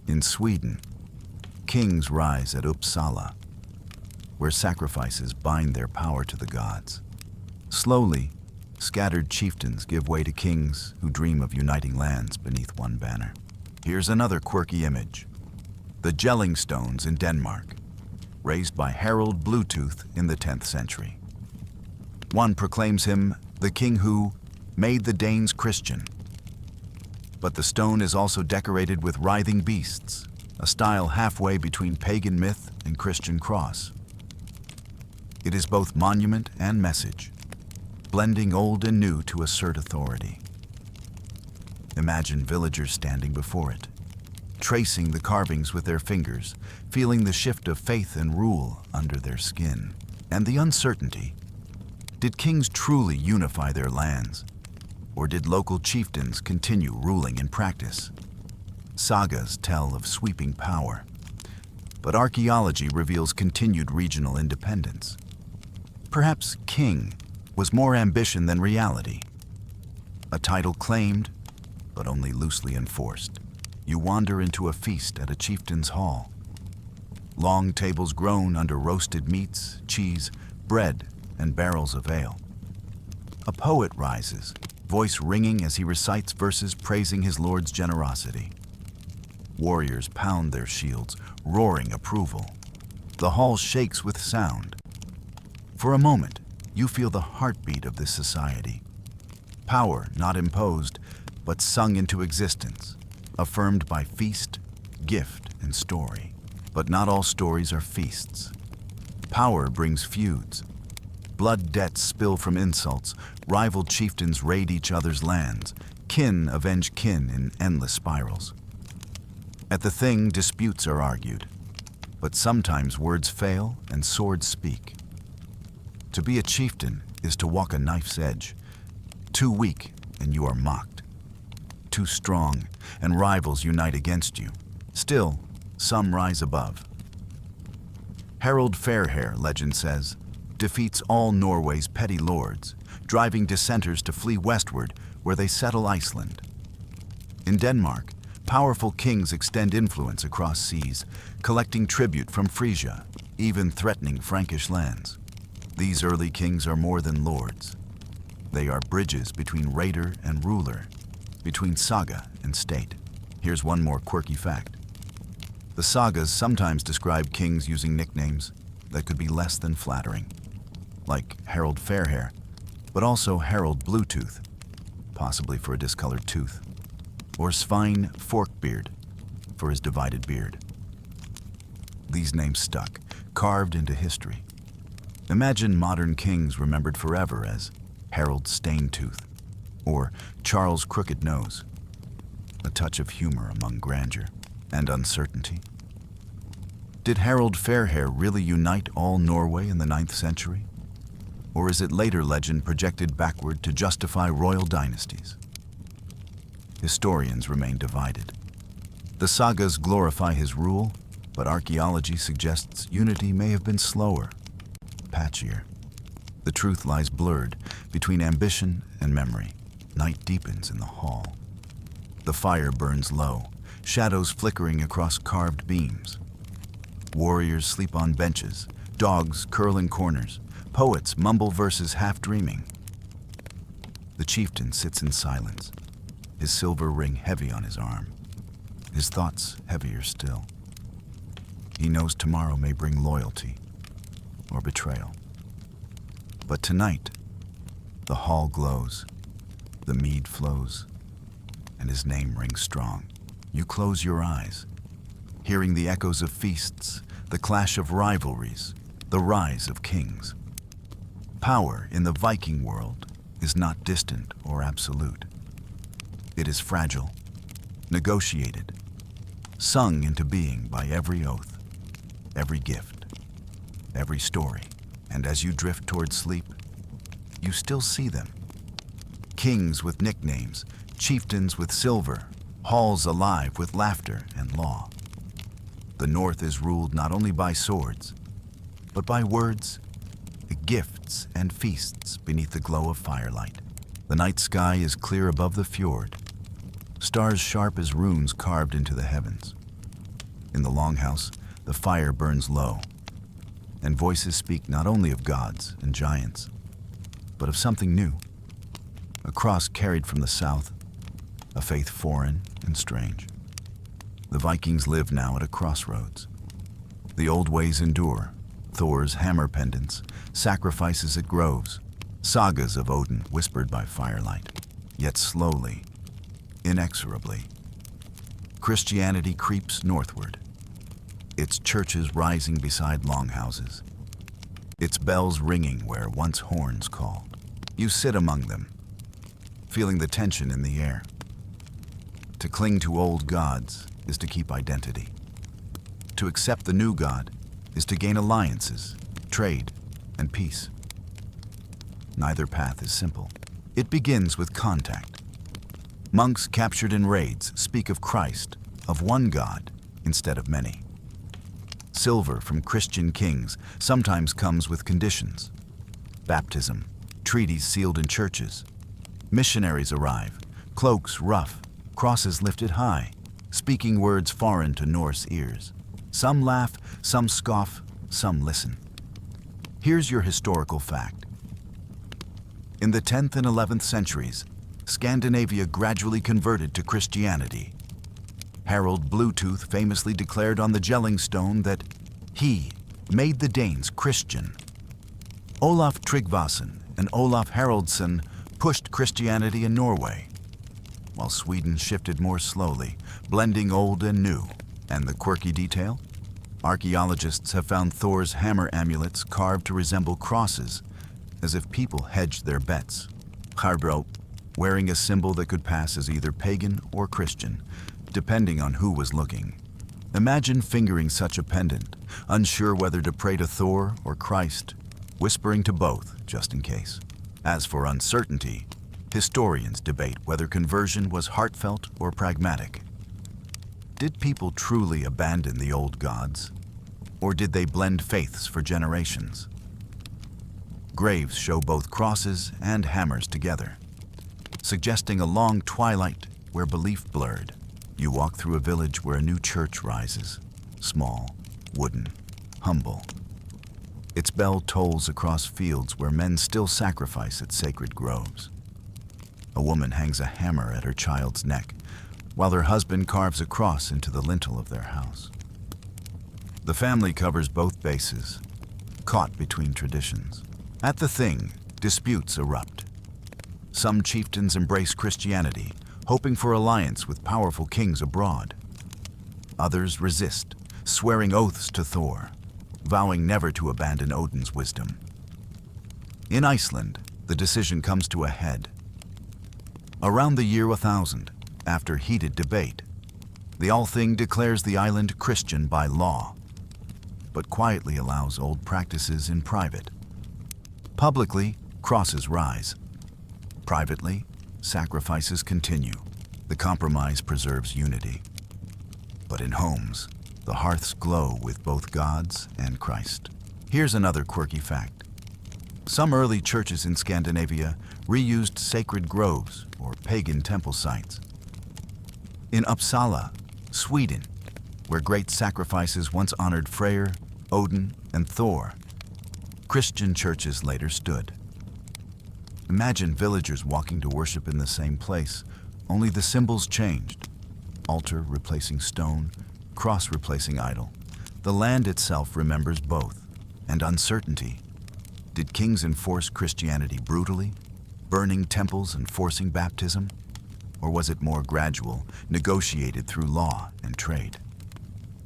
In Sweden, kings rise at Uppsala, where sacrifices bind their power to the gods. Slowly, scattered chieftains give way to kings who dream of uniting lands beneath one banner. Here's another quirky image. The Jelling Stones in Denmark, raised by Harald Bluetooth in the 10th century. One proclaims him the king who made the Danes Christian. But the stone is also decorated with writhing beasts, a style halfway between pagan myth and Christian cross. It is both monument and message, blending old and new to assert authority. Imagine villagers standing before it, tracing the carvings with their fingers, feeling the shift of faith and rule under their skin. And the uncertainty. Did kings truly unify their lands? Or did local chieftains continue ruling in practice? Sagas tell of sweeping power, but archaeology reveals continued regional independence. Perhaps king was more ambition than reality. A title claimed, but only loosely enforced. You wander into a feast at a chieftain's hall. Long tables groan under roasted meats, cheese, bread, and barrels of ale. A poet rises, voice ringing as he recites verses praising his lord's generosity. Warriors pound their shields, roaring approval. The hall shakes with sound. For a moment, you feel the heartbeat of this society. Power not imposed, but sung into existence, affirmed by feast, gift, and story. But not all stories are feasts. Power brings feuds. Blood debts spill from insults, rival chieftains raid each other's lands, kin avenge kin in endless spirals. At the Thing, disputes are argued, but sometimes words fail and swords speak. To be a chieftain is to walk a knife's edge. Too weak and you are mocked. Too strong and rivals unite against you. Still, some rise above. Harold Fairhair, legend says, defeats all Norway's petty lords, driving dissenters to flee westward where they settle Iceland. In Denmark, powerful kings extend influence across seas, collecting tribute from Frisia, even threatening Frankish lands. These early kings are more than lords. They are bridges between raider and ruler, between saga and state. Here's one more quirky fact. The sagas sometimes describe kings using nicknames that could be less than flattering, like Harold Fairhair, but also Harold Bluetooth, possibly for a discolored tooth, or Svein Forkbeard for his divided beard. These names stuck, carved into history. Imagine modern kings remembered forever as Harold Staintooth or Charles Crooked Nose, a touch of humor among grandeur and uncertainty. Did Harold Fairhair really unite all Norway in the 9th century? Or is it later legend projected backward to justify royal dynasties? Historians remain divided. The sagas glorify his rule, but archaeology suggests unity may have been slower, patchier. The truth lies blurred between ambition and memory. Night deepens in the hall. The fire burns low, shadows flickering across carved beams. Warriors sleep on benches, dogs curl in corners, poets mumble verses half dreaming. The chieftain sits in silence, his silver ring heavy on his arm, his thoughts heavier still. He knows tomorrow may bring loyalty or betrayal. But tonight, the hall glows, the mead flows, and his name rings strong. You close your eyes, hearing the echoes of feasts, the clash of rivalries, the rise of kings. Power in the Viking world is not distant or absolute. It is fragile, negotiated, sung into being by every oath, every gift, every story. And as you drift toward sleep, you still see them. Kings with nicknames, chieftains with silver, halls alive with laughter and law. The North is ruled not only by swords, but by words, gifts, and feasts beneath the glow of firelight. The night sky is clear above the fjord, stars sharp as runes carved into the heavens. In the longhouse, the fire burns low, and voices speak not only of gods and giants, but of something new. A cross carried from the south, a faith foreign and strange. The Vikings live now at a crossroads. The old ways endure, Thor's hammer pendants, sacrifices at groves, sagas of Odin whispered by firelight. Yet slowly, inexorably, Christianity creeps northward, its churches rising beside longhouses, its bells ringing where once horns called. You sit among them, feeling the tension in the air. To cling to old gods is to keep identity. To accept the new god is to gain alliances, trade, and peace. Neither path is simple. It begins with contact. Monks captured in raids speak of Christ, of one God, instead of many. Silver from Christian kings sometimes comes with conditions. Baptism, treaties sealed in churches. Missionaries arrive, cloaks rough, crosses lifted high, speaking words foreign to Norse ears. Some laugh, some scoff, some listen. Here's your historical fact. In the 10th and 11th centuries, Scandinavia gradually converted to Christianity. Harold Bluetooth famously declared on the Jelling Stone that he made the Danes Christian. Olaf Tryggvason and Olaf Haraldsson pushed Christianity in Norway, while Sweden shifted more slowly, blending old and new. And the quirky detail? Archaeologists have found Thor's hammer amulets carved to resemble crosses, as if people hedged their bets. Harbro, wearing a symbol that could pass as either pagan or Christian, depending on who was looking. Imagine fingering such a pendant, unsure whether to pray to Thor or Christ, whispering to both just in case. As for uncertainty, historians debate whether conversion was heartfelt or pragmatic. Did people truly abandon the old gods, or did they blend faiths for generations? Graves show both crosses and hammers together, suggesting a long twilight where belief blurred. You walk through a village where a new church rises, small, wooden, humble. Its bell tolls across fields where men still sacrifice at sacred groves. A woman hangs a hammer at her child's neck, while her husband carves a cross into the lintel of their house. The family covers both bases, caught between traditions. At the Thing, disputes erupt. Some chieftains embrace Christianity, hoping for alliance with powerful kings abroad. Others resist, swearing oaths to Thor, vowing never to abandon Odin's wisdom. In Iceland, the decision comes to a head. Around the year 1000, after heated debate, the Althing declares the island Christian by law, but quietly allows old practices in private. Publicly, crosses rise. Privately, sacrifices continue. The compromise preserves unity. But in homes, the hearths glow with both gods and Christ. Here's another quirky fact. Some early churches in Scandinavia reused sacred groves or pagan temple sites. In Uppsala, Sweden, where great sacrifices once honored Freyr, Odin, and Thor, Christian churches later stood. Imagine villagers walking to worship in the same place, only the symbols changed. Altar replacing stone, cross replacing idol. The land itself remembers both. And uncertainty. Did kings enforce Christianity brutally, burning temples and forcing baptism? Or was it more gradual, negotiated through law and trade?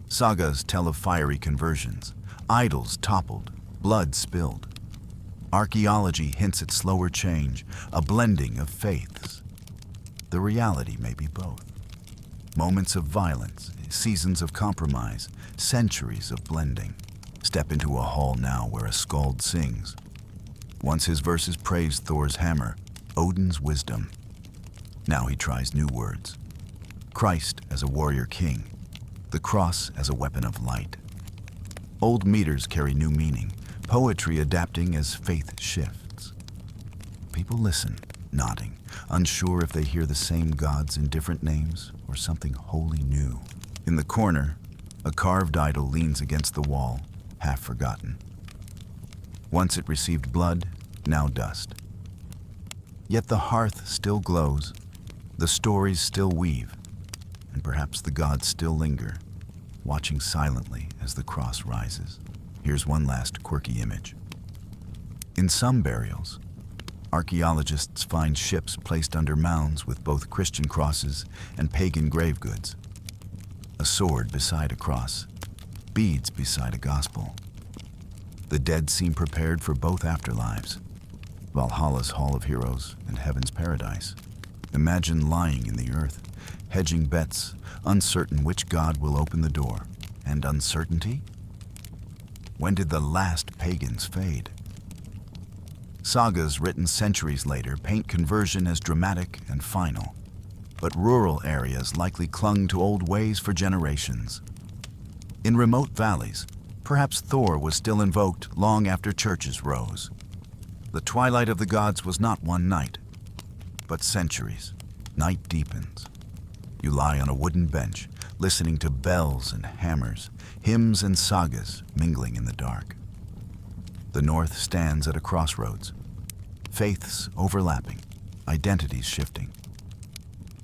Sagas tell of fiery conversions, idols toppled, blood spilled. Archaeology hints at slower change, a blending of faiths. The reality may be both. Moments of violence, seasons of compromise, centuries of blending. Step into a hall now where a skald sings. Once his verses praised Thor's hammer, Odin's wisdom. Now he tries new words. Christ as a warrior king, the cross as a weapon of light. Old meters carry new meaning, poetry adapting as faith shifts. People listen, nodding, unsure if they hear the same gods in different names or something wholly new. In the corner, a carved idol leans against the wall, half forgotten. Once it received blood, now dust. Yet the hearth still glows, the stories still weave, and perhaps the gods still linger, watching silently as the cross rises. Here's one last quirky image. In some burials, archaeologists find ships placed under mounds with both Christian crosses and pagan grave goods. A sword beside a cross, beads beside a gospel. The dead seem prepared for both afterlives, Valhalla's Hall of Heroes and Heaven's Paradise. Imagine lying in the earth, hedging bets, uncertain which god will open the door. And uncertainty? When did the last pagans fade? Sagas written centuries later paint conversion as dramatic and final, but rural areas likely clung to old ways for generations. In remote valleys, perhaps Thor was still invoked long after churches rose. The twilight of the gods was not one night, but centuries. Night deepens. You lie on a wooden bench, listening to bells and hammers, hymns and sagas mingling in the dark. The North stands at a crossroads. Faiths overlapping, identities shifting.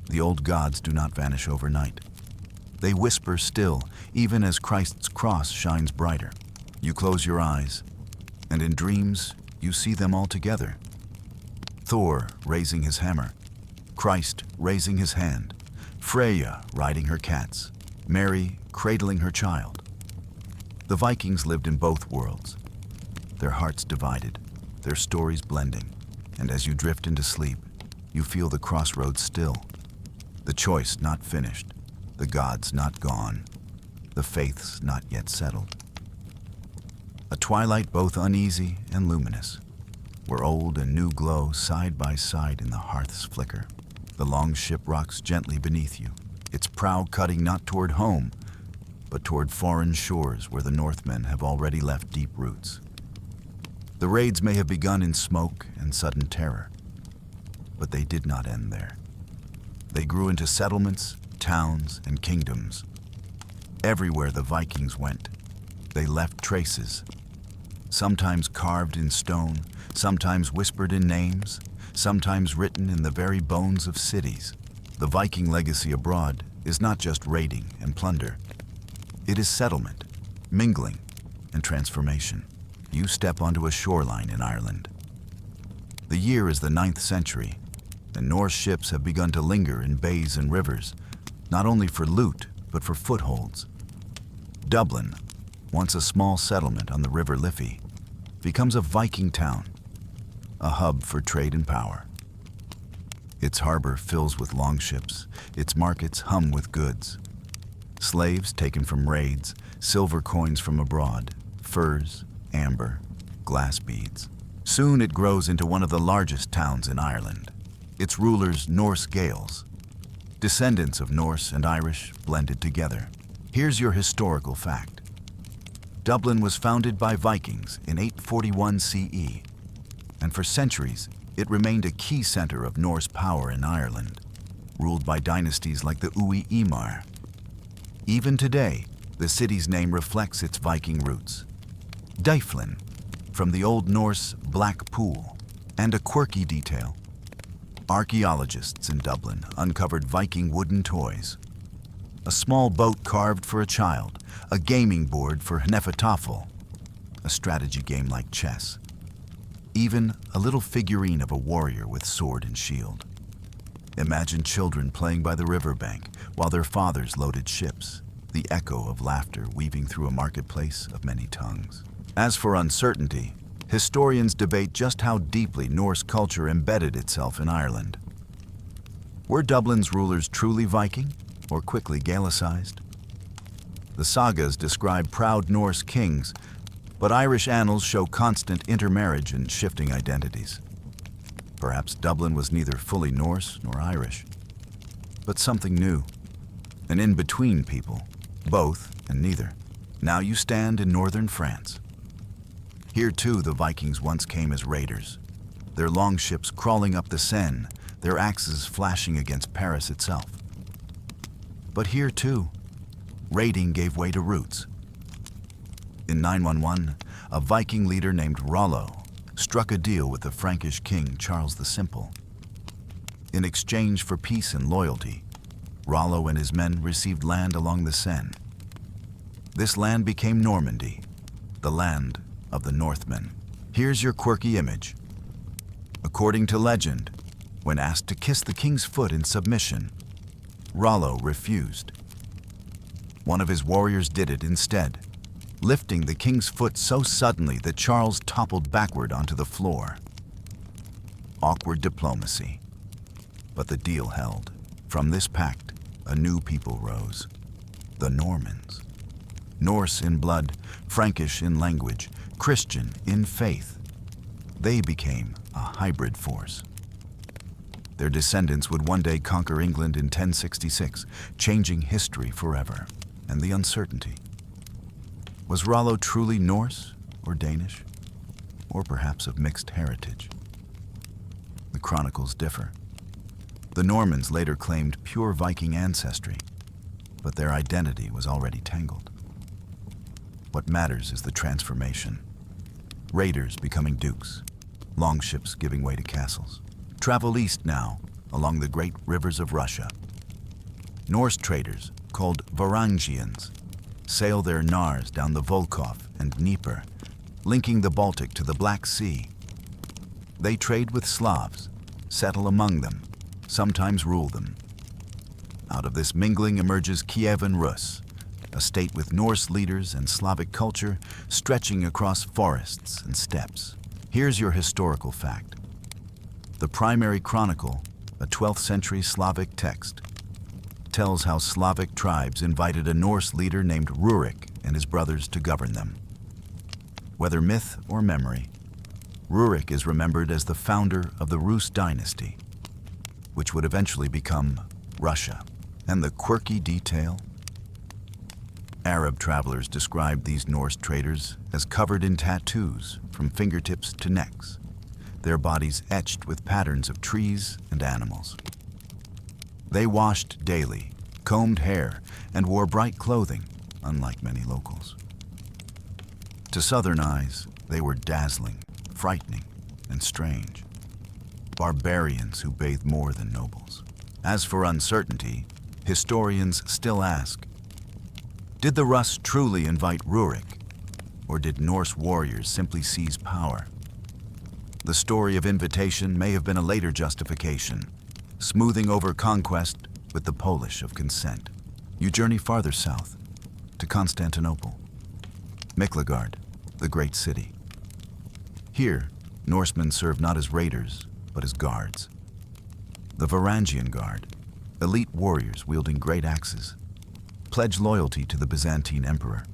The old gods do not vanish overnight. They whisper still, even as Christ's cross shines brighter. You close your eyes, and in dreams, you see them all together. Thor raising his hammer, Christ raising his hand, Freya riding her cats, Mary cradling her child. The Vikings lived in both worlds, their hearts divided, their stories blending, and as you drift into sleep, you feel the crossroads still. The choice not finished, the gods not gone, the faiths not yet settled. A twilight both uneasy and luminous, where old and new glow side by side in the hearth's flicker. The Longship rocks gently beneath you, its prow cutting not toward home, but toward foreign shores where the Northmen have already left deep roots. The raids may have begun in smoke and sudden terror, but they did not end there. They grew into settlements, towns, and kingdoms. Everywhere the Vikings went, they left traces, sometimes carved in stone, sometimes whispered in names, sometimes written in the very bones of cities. The Viking legacy abroad is not just raiding and plunder. It is settlement, mingling, and transformation. You step onto a shoreline in Ireland. The year is the 9th century, and Norse ships have begun to linger in bays and rivers, not only for loot, but for footholds. Dublin, once a small settlement on the River Liffey, becomes a Viking town, a hub for trade and power. Its harbor fills with longships, its markets hum with goods. Slaves taken from raids, silver coins from abroad, furs, amber, glass beads. Soon it grows into one of the largest towns in Ireland. Its rulers Norse Gaels, descendants of Norse and Irish blended together. Here's your historical fact. Dublin was founded by Vikings in 841 CE, and for centuries it remained a key center of Norse power in Ireland, ruled by dynasties like the Uí Ímar. Even today, the city's name reflects its Viking roots. Dyflin, from the Old Norse Black Pool, and a quirky detail. Archaeologists in Dublin uncovered Viking wooden toys. A small boat carved for a child, a gaming board for Hnefatafl, a strategy game like chess. Even a little figurine of a warrior with sword and shield. Imagine children playing by the riverbank while their fathers loaded ships, the echo of laughter weaving through a marketplace of many tongues. As for uncertainty, historians debate just how deeply Norse culture embedded itself in Ireland. Were Dublin's rulers truly Viking, or quickly Gaelicized? The Sagas describe proud Norse kings, but Irish annals show constant intermarriage and shifting identities. Perhaps Dublin was neither fully Norse nor Irish, but something new, an in-between people, both and neither. Now you stand in northern France. Here too the Vikings once came as raiders, their longships crawling up the Seine, their axes flashing against Paris itself. But here too, raiding gave way to roots. In 911, a Viking leader named Rollo struck a deal with the Frankish king Charles the Simple. In exchange for peace and loyalty, Rollo and his men received land along the Seine. This land became Normandy, the land of the Northmen. Here's your quirky image. According to legend, when asked to kiss the king's foot in submission, Rollo refused. One of his warriors did it instead, lifting the king's foot so suddenly that Charles toppled backward onto the floor. Awkward diplomacy, but the deal held. From this pact, a new people rose, the Normans. Norse in blood, Frankish in language, Christian in faith. They became a hybrid force. Their descendants would one day conquer England in 1066, changing history forever. And the uncertainty. Was Rollo truly Norse or Danish? Or perhaps of mixed heritage? The chronicles differ. The Normans later claimed pure Viking ancestry, but their identity was already tangled. What matters is the transformation. raiders becoming dukes, longships giving way to castles. Travel east now, along the great rivers of Russia. Norse traders, called Varangians, sail their knars down the Volkhov and Dnieper, linking the Baltic to the Black Sea. They trade with Slavs, settle among them, sometimes rule them. Out of this mingling emerges Kievan Rus, a state with Norse leaders and Slavic culture stretching across forests and steppes. Here's your historical fact. The primary chronicle, a 12th century Slavic text, tells how Slavic tribes invited a Norse leader named Rurik and his brothers to govern them. Whether myth or memory, Rurik is remembered as the founder of the Rus dynasty, which would eventually become Russia. And the quirky detail? Arab travelers described these Norse traders as covered in tattoos from fingertips to necks, their bodies etched with patterns of trees and animals. They washed daily, combed hair, and wore bright clothing, unlike many locals. To southern eyes, they were dazzling, frightening, and strange. Barbarians who bathed more than nobles. As for uncertainty, historians still ask, did the Rus truly invite Rurik, or did Norse warriors simply seize power? The story of invitation may have been a later justification, smoothing over conquest with the polish of consent. You journey farther south, to Constantinople, Miklagard, the great city. Here, Norsemen serve not as raiders, but as guards. The Varangian Guard, elite warriors wielding great axes, pledge loyalty to the Byzantine emperor.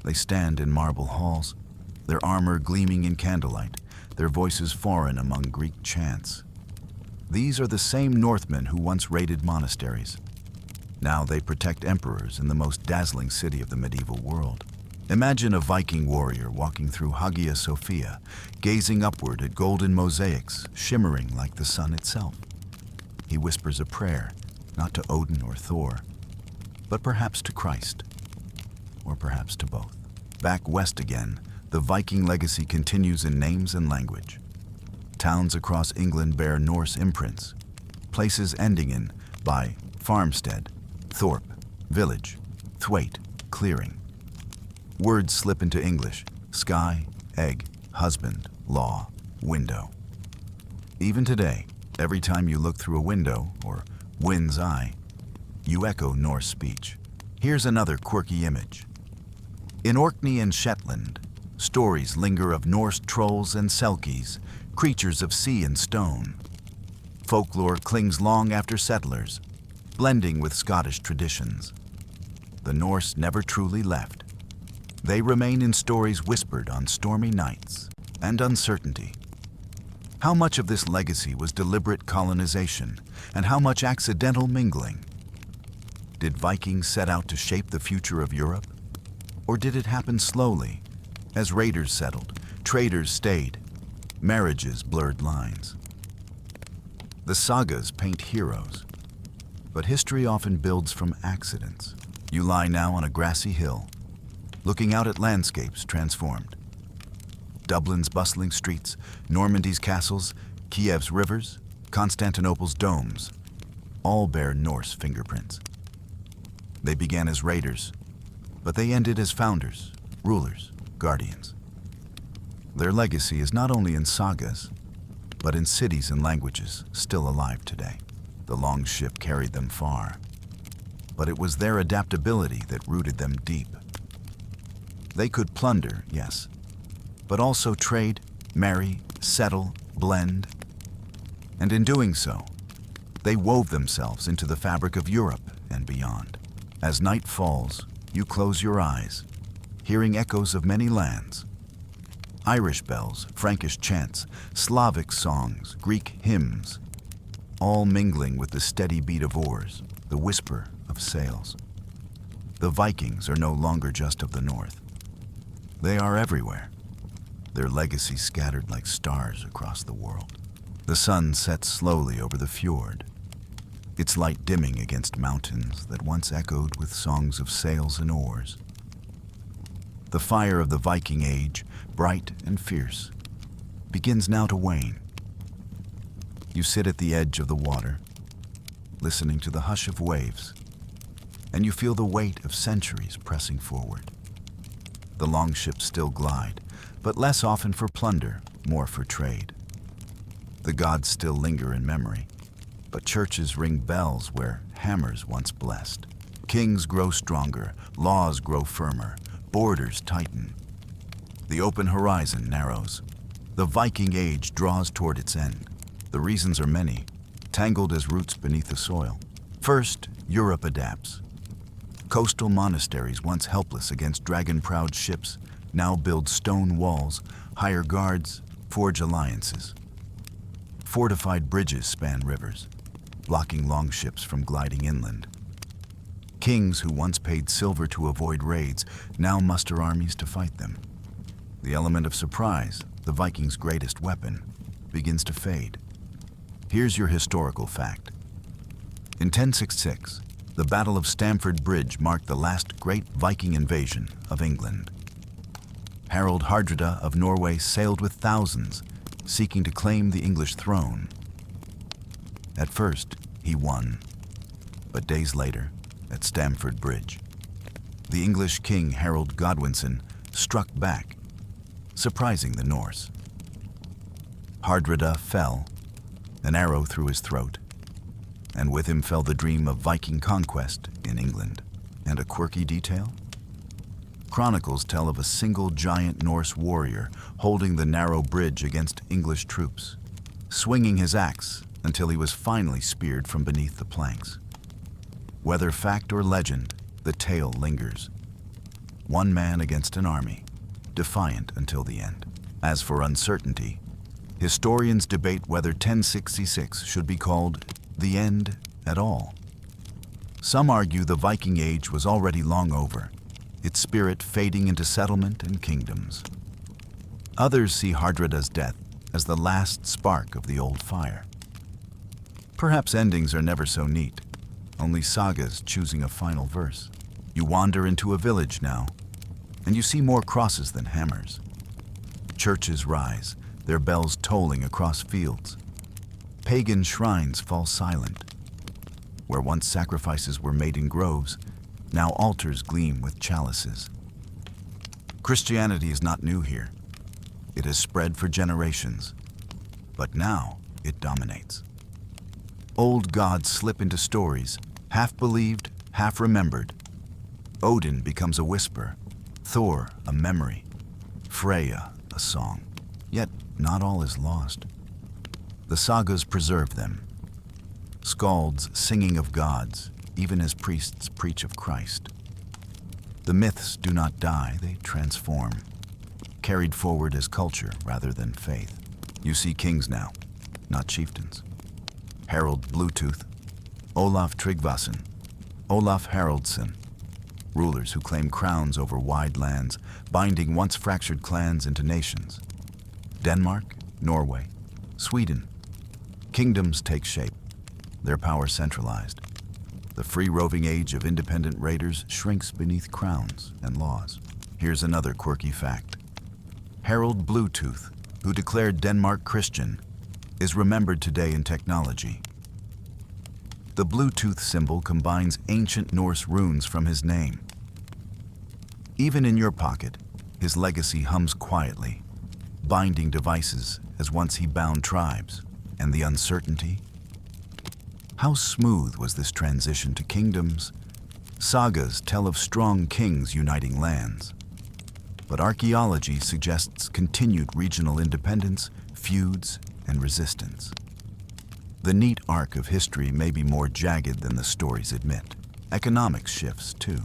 They stand in marble halls, their armor gleaming in candlelight, their voices foreign among Greek chants. These are the same Northmen who once raided monasteries. Now they protect emperors in the most dazzling city of the medieval world. Imagine a Viking warrior walking through Hagia Sophia, gazing upward at golden mosaics shimmering like the sun itself. He whispers a prayer, not to Odin or Thor, but perhaps to Christ, or perhaps to both. Back west again, the Viking legacy continues in names and language. Towns across England bear Norse imprints, places ending in by farmstead, thorp, village, thwaite, clearing. Words slip into English: sky, egg, husband, law, window. Even today, every time you look through a window, or wind's eye, you echo Norse speech. Here's another quirky image. In Orkney and Shetland, stories linger of Norse trolls and selkies, creatures of sea and stone. Folklore clings long after settlers, blending with Scottish traditions. The Norse never truly left. They remain in stories whispered on stormy nights and uncertainty. How much of this legacy was deliberate colonization, and how much accidental mingling? Did Vikings set out to shape the future of Europe? Or did it happen slowly, as raiders settled, traders stayed, marriages blurred lines? The sagas paint heroes, but history often builds from accidents. You lie now on a grassy hill, looking out at landscapes transformed. Dublin's bustling streets, Normandy's castles, Kiev's rivers, Constantinople's domes, all bear Norse fingerprints. They began as raiders, but they ended as founders, rulers, guardians. Their legacy is not only in sagas, but in cities and languages still alive today. The Longship carried them far, but it was their adaptability that rooted them deep. They could plunder, yes, but also trade, marry, settle, blend. And in doing so, they wove themselves into the fabric of Europe and beyond. As night falls, you close your eyes, hearing echoes of many lands. Irish bells, Frankish chants, Slavic songs, Greek hymns, all mingling with the steady beat of oars, the whisper of sails. The Vikings are no longer just of the north. They are everywhere, their legacy scattered like stars across the world. The sun sets slowly over the fjord, its light dimming against mountains that once echoed with songs of sails and oars. The fire of the Viking Age bright and fierce, begins now to wane. You sit at the edge of the water, listening to the hush of waves, and you feel the weight of centuries pressing forward. The longships still glide, but less often for plunder, more for trade. The gods still linger in memory, but churches ring bells where hammers once blessed. Kings grow stronger, laws grow firmer, borders tighten. The open horizon narrows. The Viking Age draws toward its end. The reasons are many, tangled as roots beneath the soil. First, Europe adapts. Coastal monasteries, once helpless against dragon-proud ships, now build stone walls, hire guards, forge alliances. Fortified bridges span rivers, blocking longships from gliding inland. Kings who once paid silver to avoid raids now muster armies to fight them. The element of surprise, the Vikings' greatest weapon, begins to fade. Here's your historical fact. In 1066, the Battle of Stamford Bridge marked the last great Viking invasion of England. Harald Hardrada of Norway sailed with thousands, seeking to claim the English throne. At first, he won, but days later, at Stamford Bridge, the English king Harold Godwinson struck back, surprising the Norse. Hardrada fell, an arrow through his throat, and with him fell the dream of Viking conquest in England. And a quirky detail? Chronicles tell of a single giant Norse warrior holding the narrow bridge against English troops, swinging his axe until he was finally speared from beneath the planks. Whether fact or legend, the tale lingers. One man against an army, defiant until the end. As for uncertainty, historians debate whether 1066 should be called the end at all. Some argue the Viking Age was already long over, its spirit fading into settlement and kingdoms. Others see Hardrada's death as the last spark of the old fire. Perhaps endings are never so neat, only sagas choosing a final verse. You wander into a village now, and you see more crosses than hammers. Churches rise, their bells tolling across fields. Pagan shrines fall silent. Where once sacrifices were made in groves, now altars gleam with chalices. Christianity is not new here. It has spread for generations, but now it dominates. Old gods slip into stories, half believed, half remembered. Odin becomes a whisper, Thor a memory, Freya a song. Yet not all is lost. The sagas preserve them. Skalds singing of gods, even as priests preach of Christ. The myths do not die, they transform, carried forward as culture rather than faith. You see kings now, not chieftains. Harold Bluetooth, Olaf Tryggvason, Olaf Haraldsson, rulers who claim crowns over wide lands, binding once fractured clans into nations. Denmark, Norway, Sweden. Kingdoms take shape, their power centralized. The free-roving age of independent raiders shrinks beneath crowns and laws. Here's another quirky fact. Harold Bluetooth, who declared Denmark Christian, is remembered today in technology. The Bluetooth symbol combines ancient Norse runes from his name. Even in your pocket, his legacy hums quietly, binding devices as once he bound tribes. And the uncertainty? How smooth was this transition to kingdoms? Sagas tell of strong kings uniting lands. But archaeology suggests continued regional independence, feuds, and resistance. The neat arc of history may be more jagged than the stories admit. Economics shifts, too.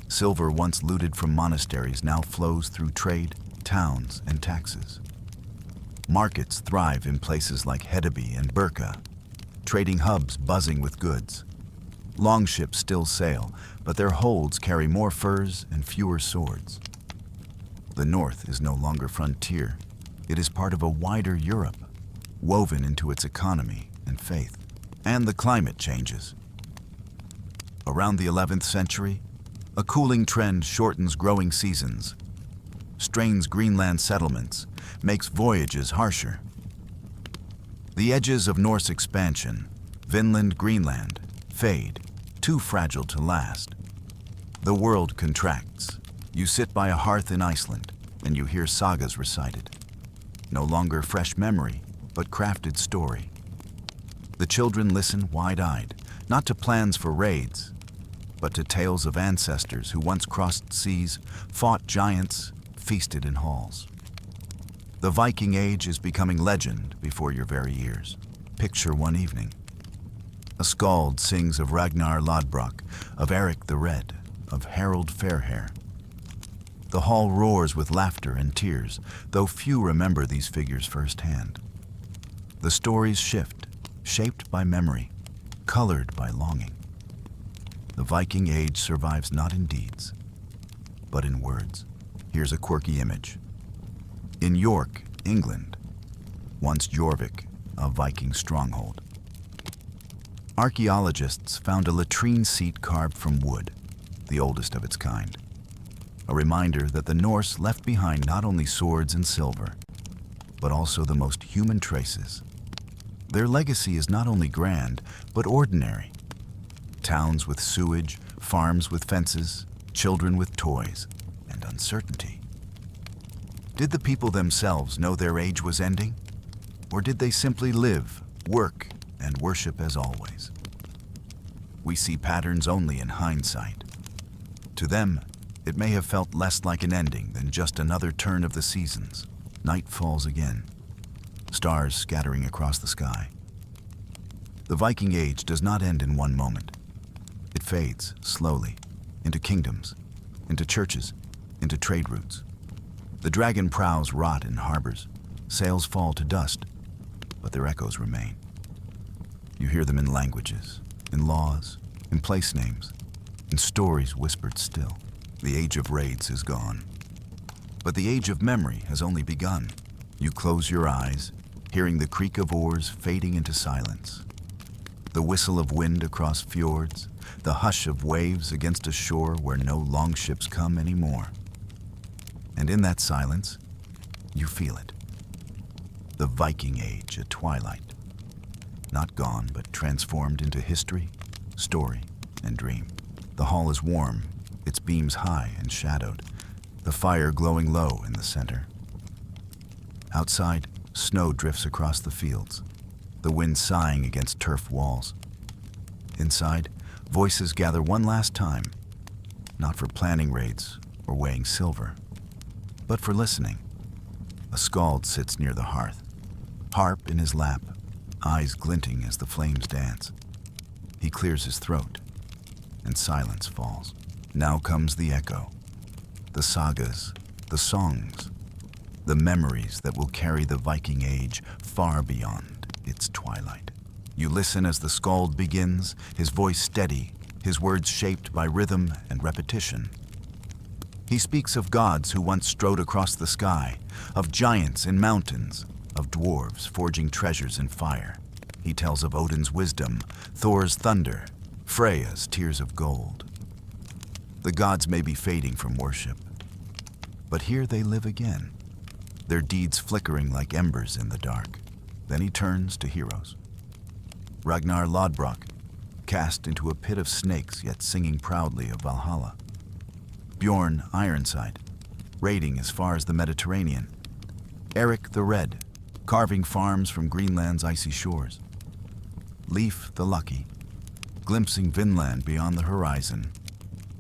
Silver once looted from monasteries now flows through trade, towns, and taxes. Markets thrive in places like Hedeby and Birka, trading hubs buzzing with goods. Longships still sail, but their holds carry more furs and fewer swords. The North is no longer frontier. It is part of a wider Europe, woven into its economy and faith. And the climate changes. Around the 11th century, a cooling trend shortens growing seasons. strains Greenland settlements, makes voyages harsher. The edges of Norse expansion, Vinland, Greenland, fade, too fragile to last. The world contracts. You sit by a hearth in Iceland, and you hear sagas recited. No longer fresh memory, but crafted story. The children listen wide-eyed, not to plans for raids, but to tales of ancestors who once crossed seas, fought giants, feasted in halls. The Viking Age is becoming legend before your very ears. Picture one evening. A skald sings of Ragnar Lodbrok, of Eric the Red, of Harold Fairhair. The hall roars with laughter and tears, though few remember these figures firsthand. The stories shift, shaped by memory, colored by longing. The Viking Age survives not in deeds, but in words. Here's a quirky image. In York, England, once Jorvik, a Viking stronghold. Archaeologists found a latrine seat carved from wood, the oldest of its kind. A reminder that the Norse left behind not only swords and silver, but also the most human traces. Their legacy is not only grand, but ordinary. Towns with sewage, farms with fences, children with toys, and uncertainty. Did the people themselves know their age was ending? Or did they simply live, work, and worship as always? We see patterns only in hindsight. To them, it may have felt less like an ending than just another turn of the seasons. Night falls again, stars scattering across the sky. The Viking Age does not end in one moment. It fades slowly into kingdoms, into churches, into trade routes. The dragon prows rot in harbors, sails fall to dust, but their echoes remain. You hear them in languages, in laws, in place names, in stories whispered still. The age of raids is gone. But the age of memory has only begun. You close your eyes, hearing the creak of oars fading into silence. The whistle of wind across fjords, the hush of waves against a shore where no longships come anymore. And in that silence, you feel it. The Viking Age at twilight. Not gone, but transformed into history, story, and dream. The hall is warm, its beams high and shadowed, the fire glowing low in the center. Outside, snow drifts across the fields, the wind sighing against turf walls. Inside, voices gather one last time, not for planning raids or weighing silver, but for listening. A skald sits near the hearth, harp in his lap, eyes glinting as the flames dance. He clears his throat, and silence falls. Now comes the echo, the sagas, the songs, the memories that will carry the Viking Age far beyond its twilight. You listen as the skald begins, his voice steady, his words shaped by rhythm and repetition. He speaks of gods who once strode across the sky, of giants in mountains, of dwarves forging treasures in fire. He tells of Odin's wisdom, Thor's thunder, Freya's tears of gold. The gods may be fading from worship, but here they live again, their deeds flickering like embers in the dark. Then he turns to heroes. Ragnar Lodbrok, cast into a pit of snakes yet singing proudly of Valhalla. Bjorn Ironside, raiding as far as the Mediterranean. Eric the Red, carving farms from Greenland's icy shores. Leif the Lucky, glimpsing Vinland beyond the horizon.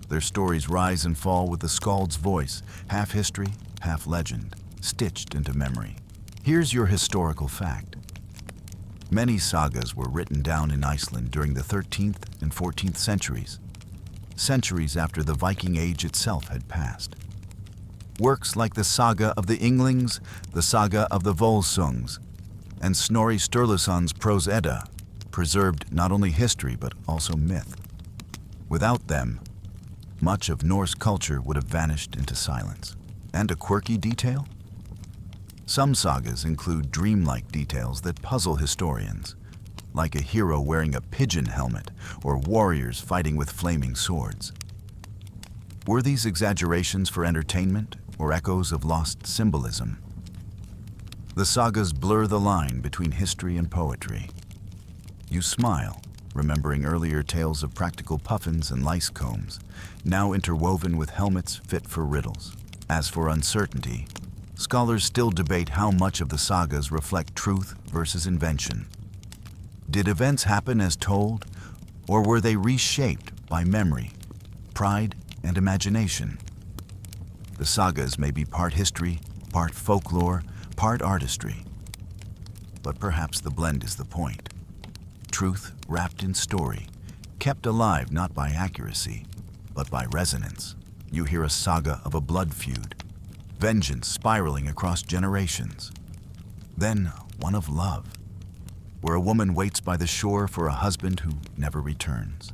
Their stories rise and fall with the skald's voice, half history, half legend, stitched into memory. Here's your historical fact. Many sagas were written down in Iceland during the 13th and 14th centuries, centuries after the Viking Age itself had passed. Works like the Saga of the Ynglings, the Saga of the Volsungs, and Snorri Sturluson's Prose Edda preserved not only history but also myth. Without them, much of Norse culture would have vanished into silence. And a quirky detail? Some sagas include dreamlike details that puzzle historians, like a hero wearing a pigeon helmet or warriors fighting with flaming swords. Were these exaggerations for entertainment, or echoes of lost symbolism. The sagas blur the line between history and poetry. You smile, remembering earlier tales of practical puffins and lice combs, now interwoven with helmets fit for riddles. As for uncertainty, scholars still debate how much of the sagas reflect truth versus invention. Did events happen as told, or were they reshaped by memory, pride, and imagination? The sagas may be part history, part folklore, part artistry. But perhaps the blend is the point. Truth wrapped in story, kept alive not by accuracy, but by resonance. You hear a saga of a blood feud, vengeance spiraling across generations. Then one of love, where a woman waits by the shore for a husband who never returns.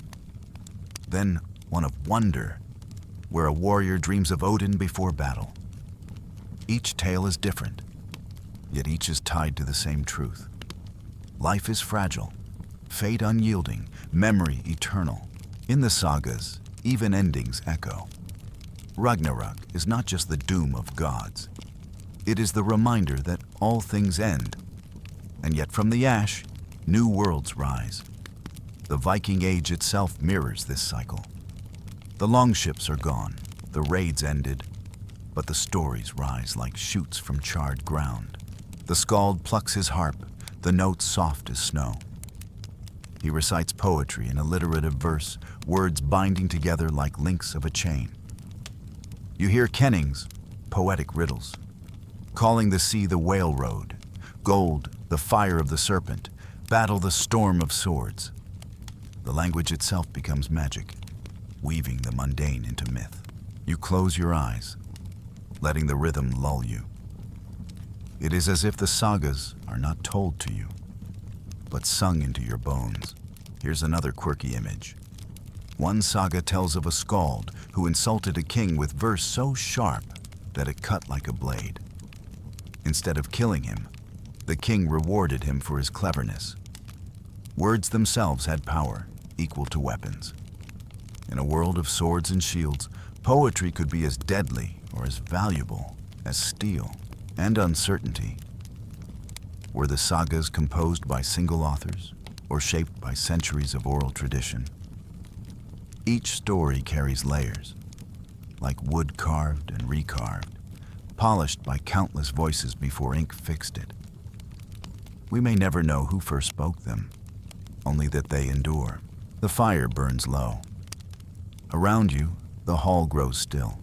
Then one of wonder, where a warrior dreams of Odin before battle. Each tale is different, yet each is tied to the same truth. Life is fragile, fate unyielding, memory eternal. In the sagas, even endings echo. Ragnarok is not just the doom of gods. It is the reminder that all things end, and yet from the ash, new worlds rise. The Viking Age itself mirrors this cycle. The Longships are gone, the raids ended, but the stories rise like shoots from charred ground. The skald plucks his harp, the notes soft as snow. He recites poetry in alliterative verse, words binding together like links of a chain. You hear kennings, poetic riddles, calling the sea the whale road, gold, the fire of the serpent, battle the storm of swords. The language itself becomes magic, weaving the mundane into myth. You close your eyes, letting the rhythm lull you. It is as if the sagas are not told to you, but sung into your bones. Here's another quirky image. One saga tells of a skald who insulted a king with verse so sharp that it cut like a blade. Instead of killing him, the king rewarded him for his cleverness. Words themselves had power, equal to weapons. In a world of swords and shields, poetry could be as deadly or as valuable as steel and uncertainty. Were the sagas composed by single authors or shaped by centuries of oral tradition? Each story carries layers, like wood carved and recarved, polished by countless voices before ink fixed it. We may never know who first spoke them, only that they endure. The fire burns low. Around you, the hall grows still.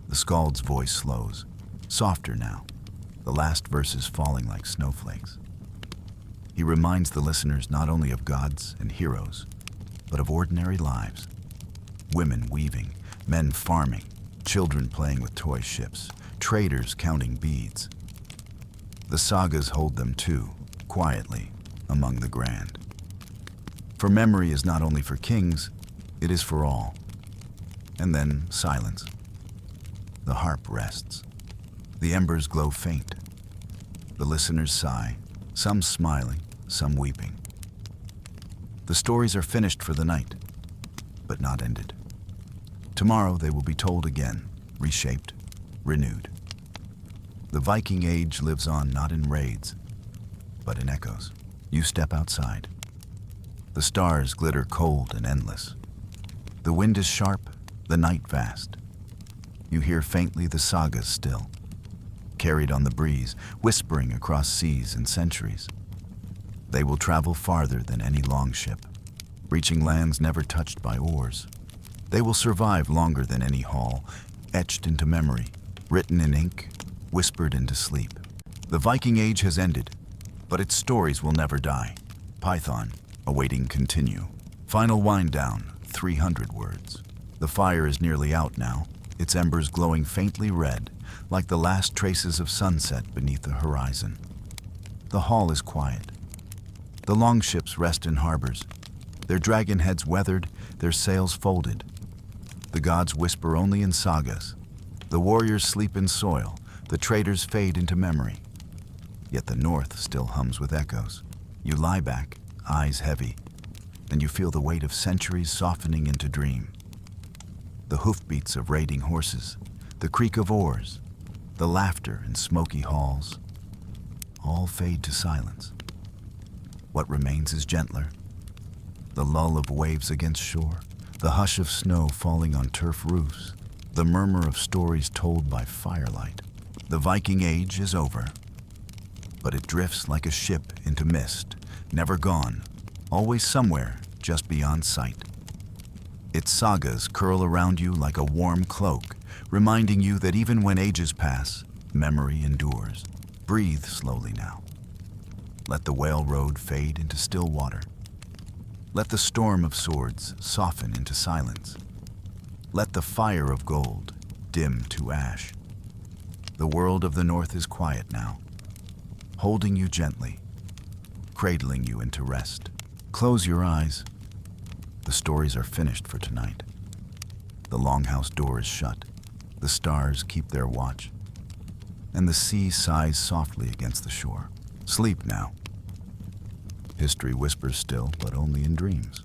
The skald's voice slows, softer now, the last verses falling like snowflakes. He reminds the listeners not only of gods and heroes, but of ordinary lives. Women weaving, men farming, children playing with toy ships, traders counting beads. The sagas hold them too, quietly, among the grand. For memory is not only for kings, it is for all. And then silence. The harp rests. The embers glow faint. The listeners sigh, some smiling, some weeping. The stories are finished for the night, but not ended. Tomorrow they will be told again, reshaped, renewed. The Viking Age lives on not in raids, but in echoes. You step outside. The stars glitter cold and endless. The wind is sharp, the night vast. You hear faintly the sagas still, carried on the breeze, whispering across seas and centuries. They will travel farther than any longship, reaching lands never touched by oars. They will survive longer than any hall, etched into memory, written in ink, whispered into sleep. The Viking Age has ended, but its stories will never die. Python, awaiting continue. Final wind down, 300 words. The fire is nearly out now, its embers glowing faintly red, like the last traces of sunset beneath the horizon. The hall is quiet. The longships rest in harbors, their dragon heads weathered, their sails folded. The gods whisper only in sagas. The warriors sleep in soil, the traders fade into memory. Yet the north still hums with echoes. You lie back, eyes heavy, and you feel the weight of centuries softening into dream. The hoofbeats of raiding horses, the creak of oars, the laughter in smoky halls, all fade to silence. What remains is gentler. The lull of waves against shore, the hush of snow falling on turf roofs, the murmur of stories told by firelight. The Viking Age is over, but it drifts like a ship into mist, never gone, always somewhere just beyond sight. Its sagas curl around you like a warm cloak, reminding you that even when ages pass, memory endures. Breathe slowly now. Let the whale road fade into still water. Let the storm of swords soften into silence. Let the fire of gold dim to ash. The world of the North is quiet now, holding you gently, cradling you into rest. Close your eyes. The stories are finished for tonight. The longhouse door is shut. The stars keep their watch, and the sea sighs softly against the shore. Sleep now. History whispers still, but only in dreams.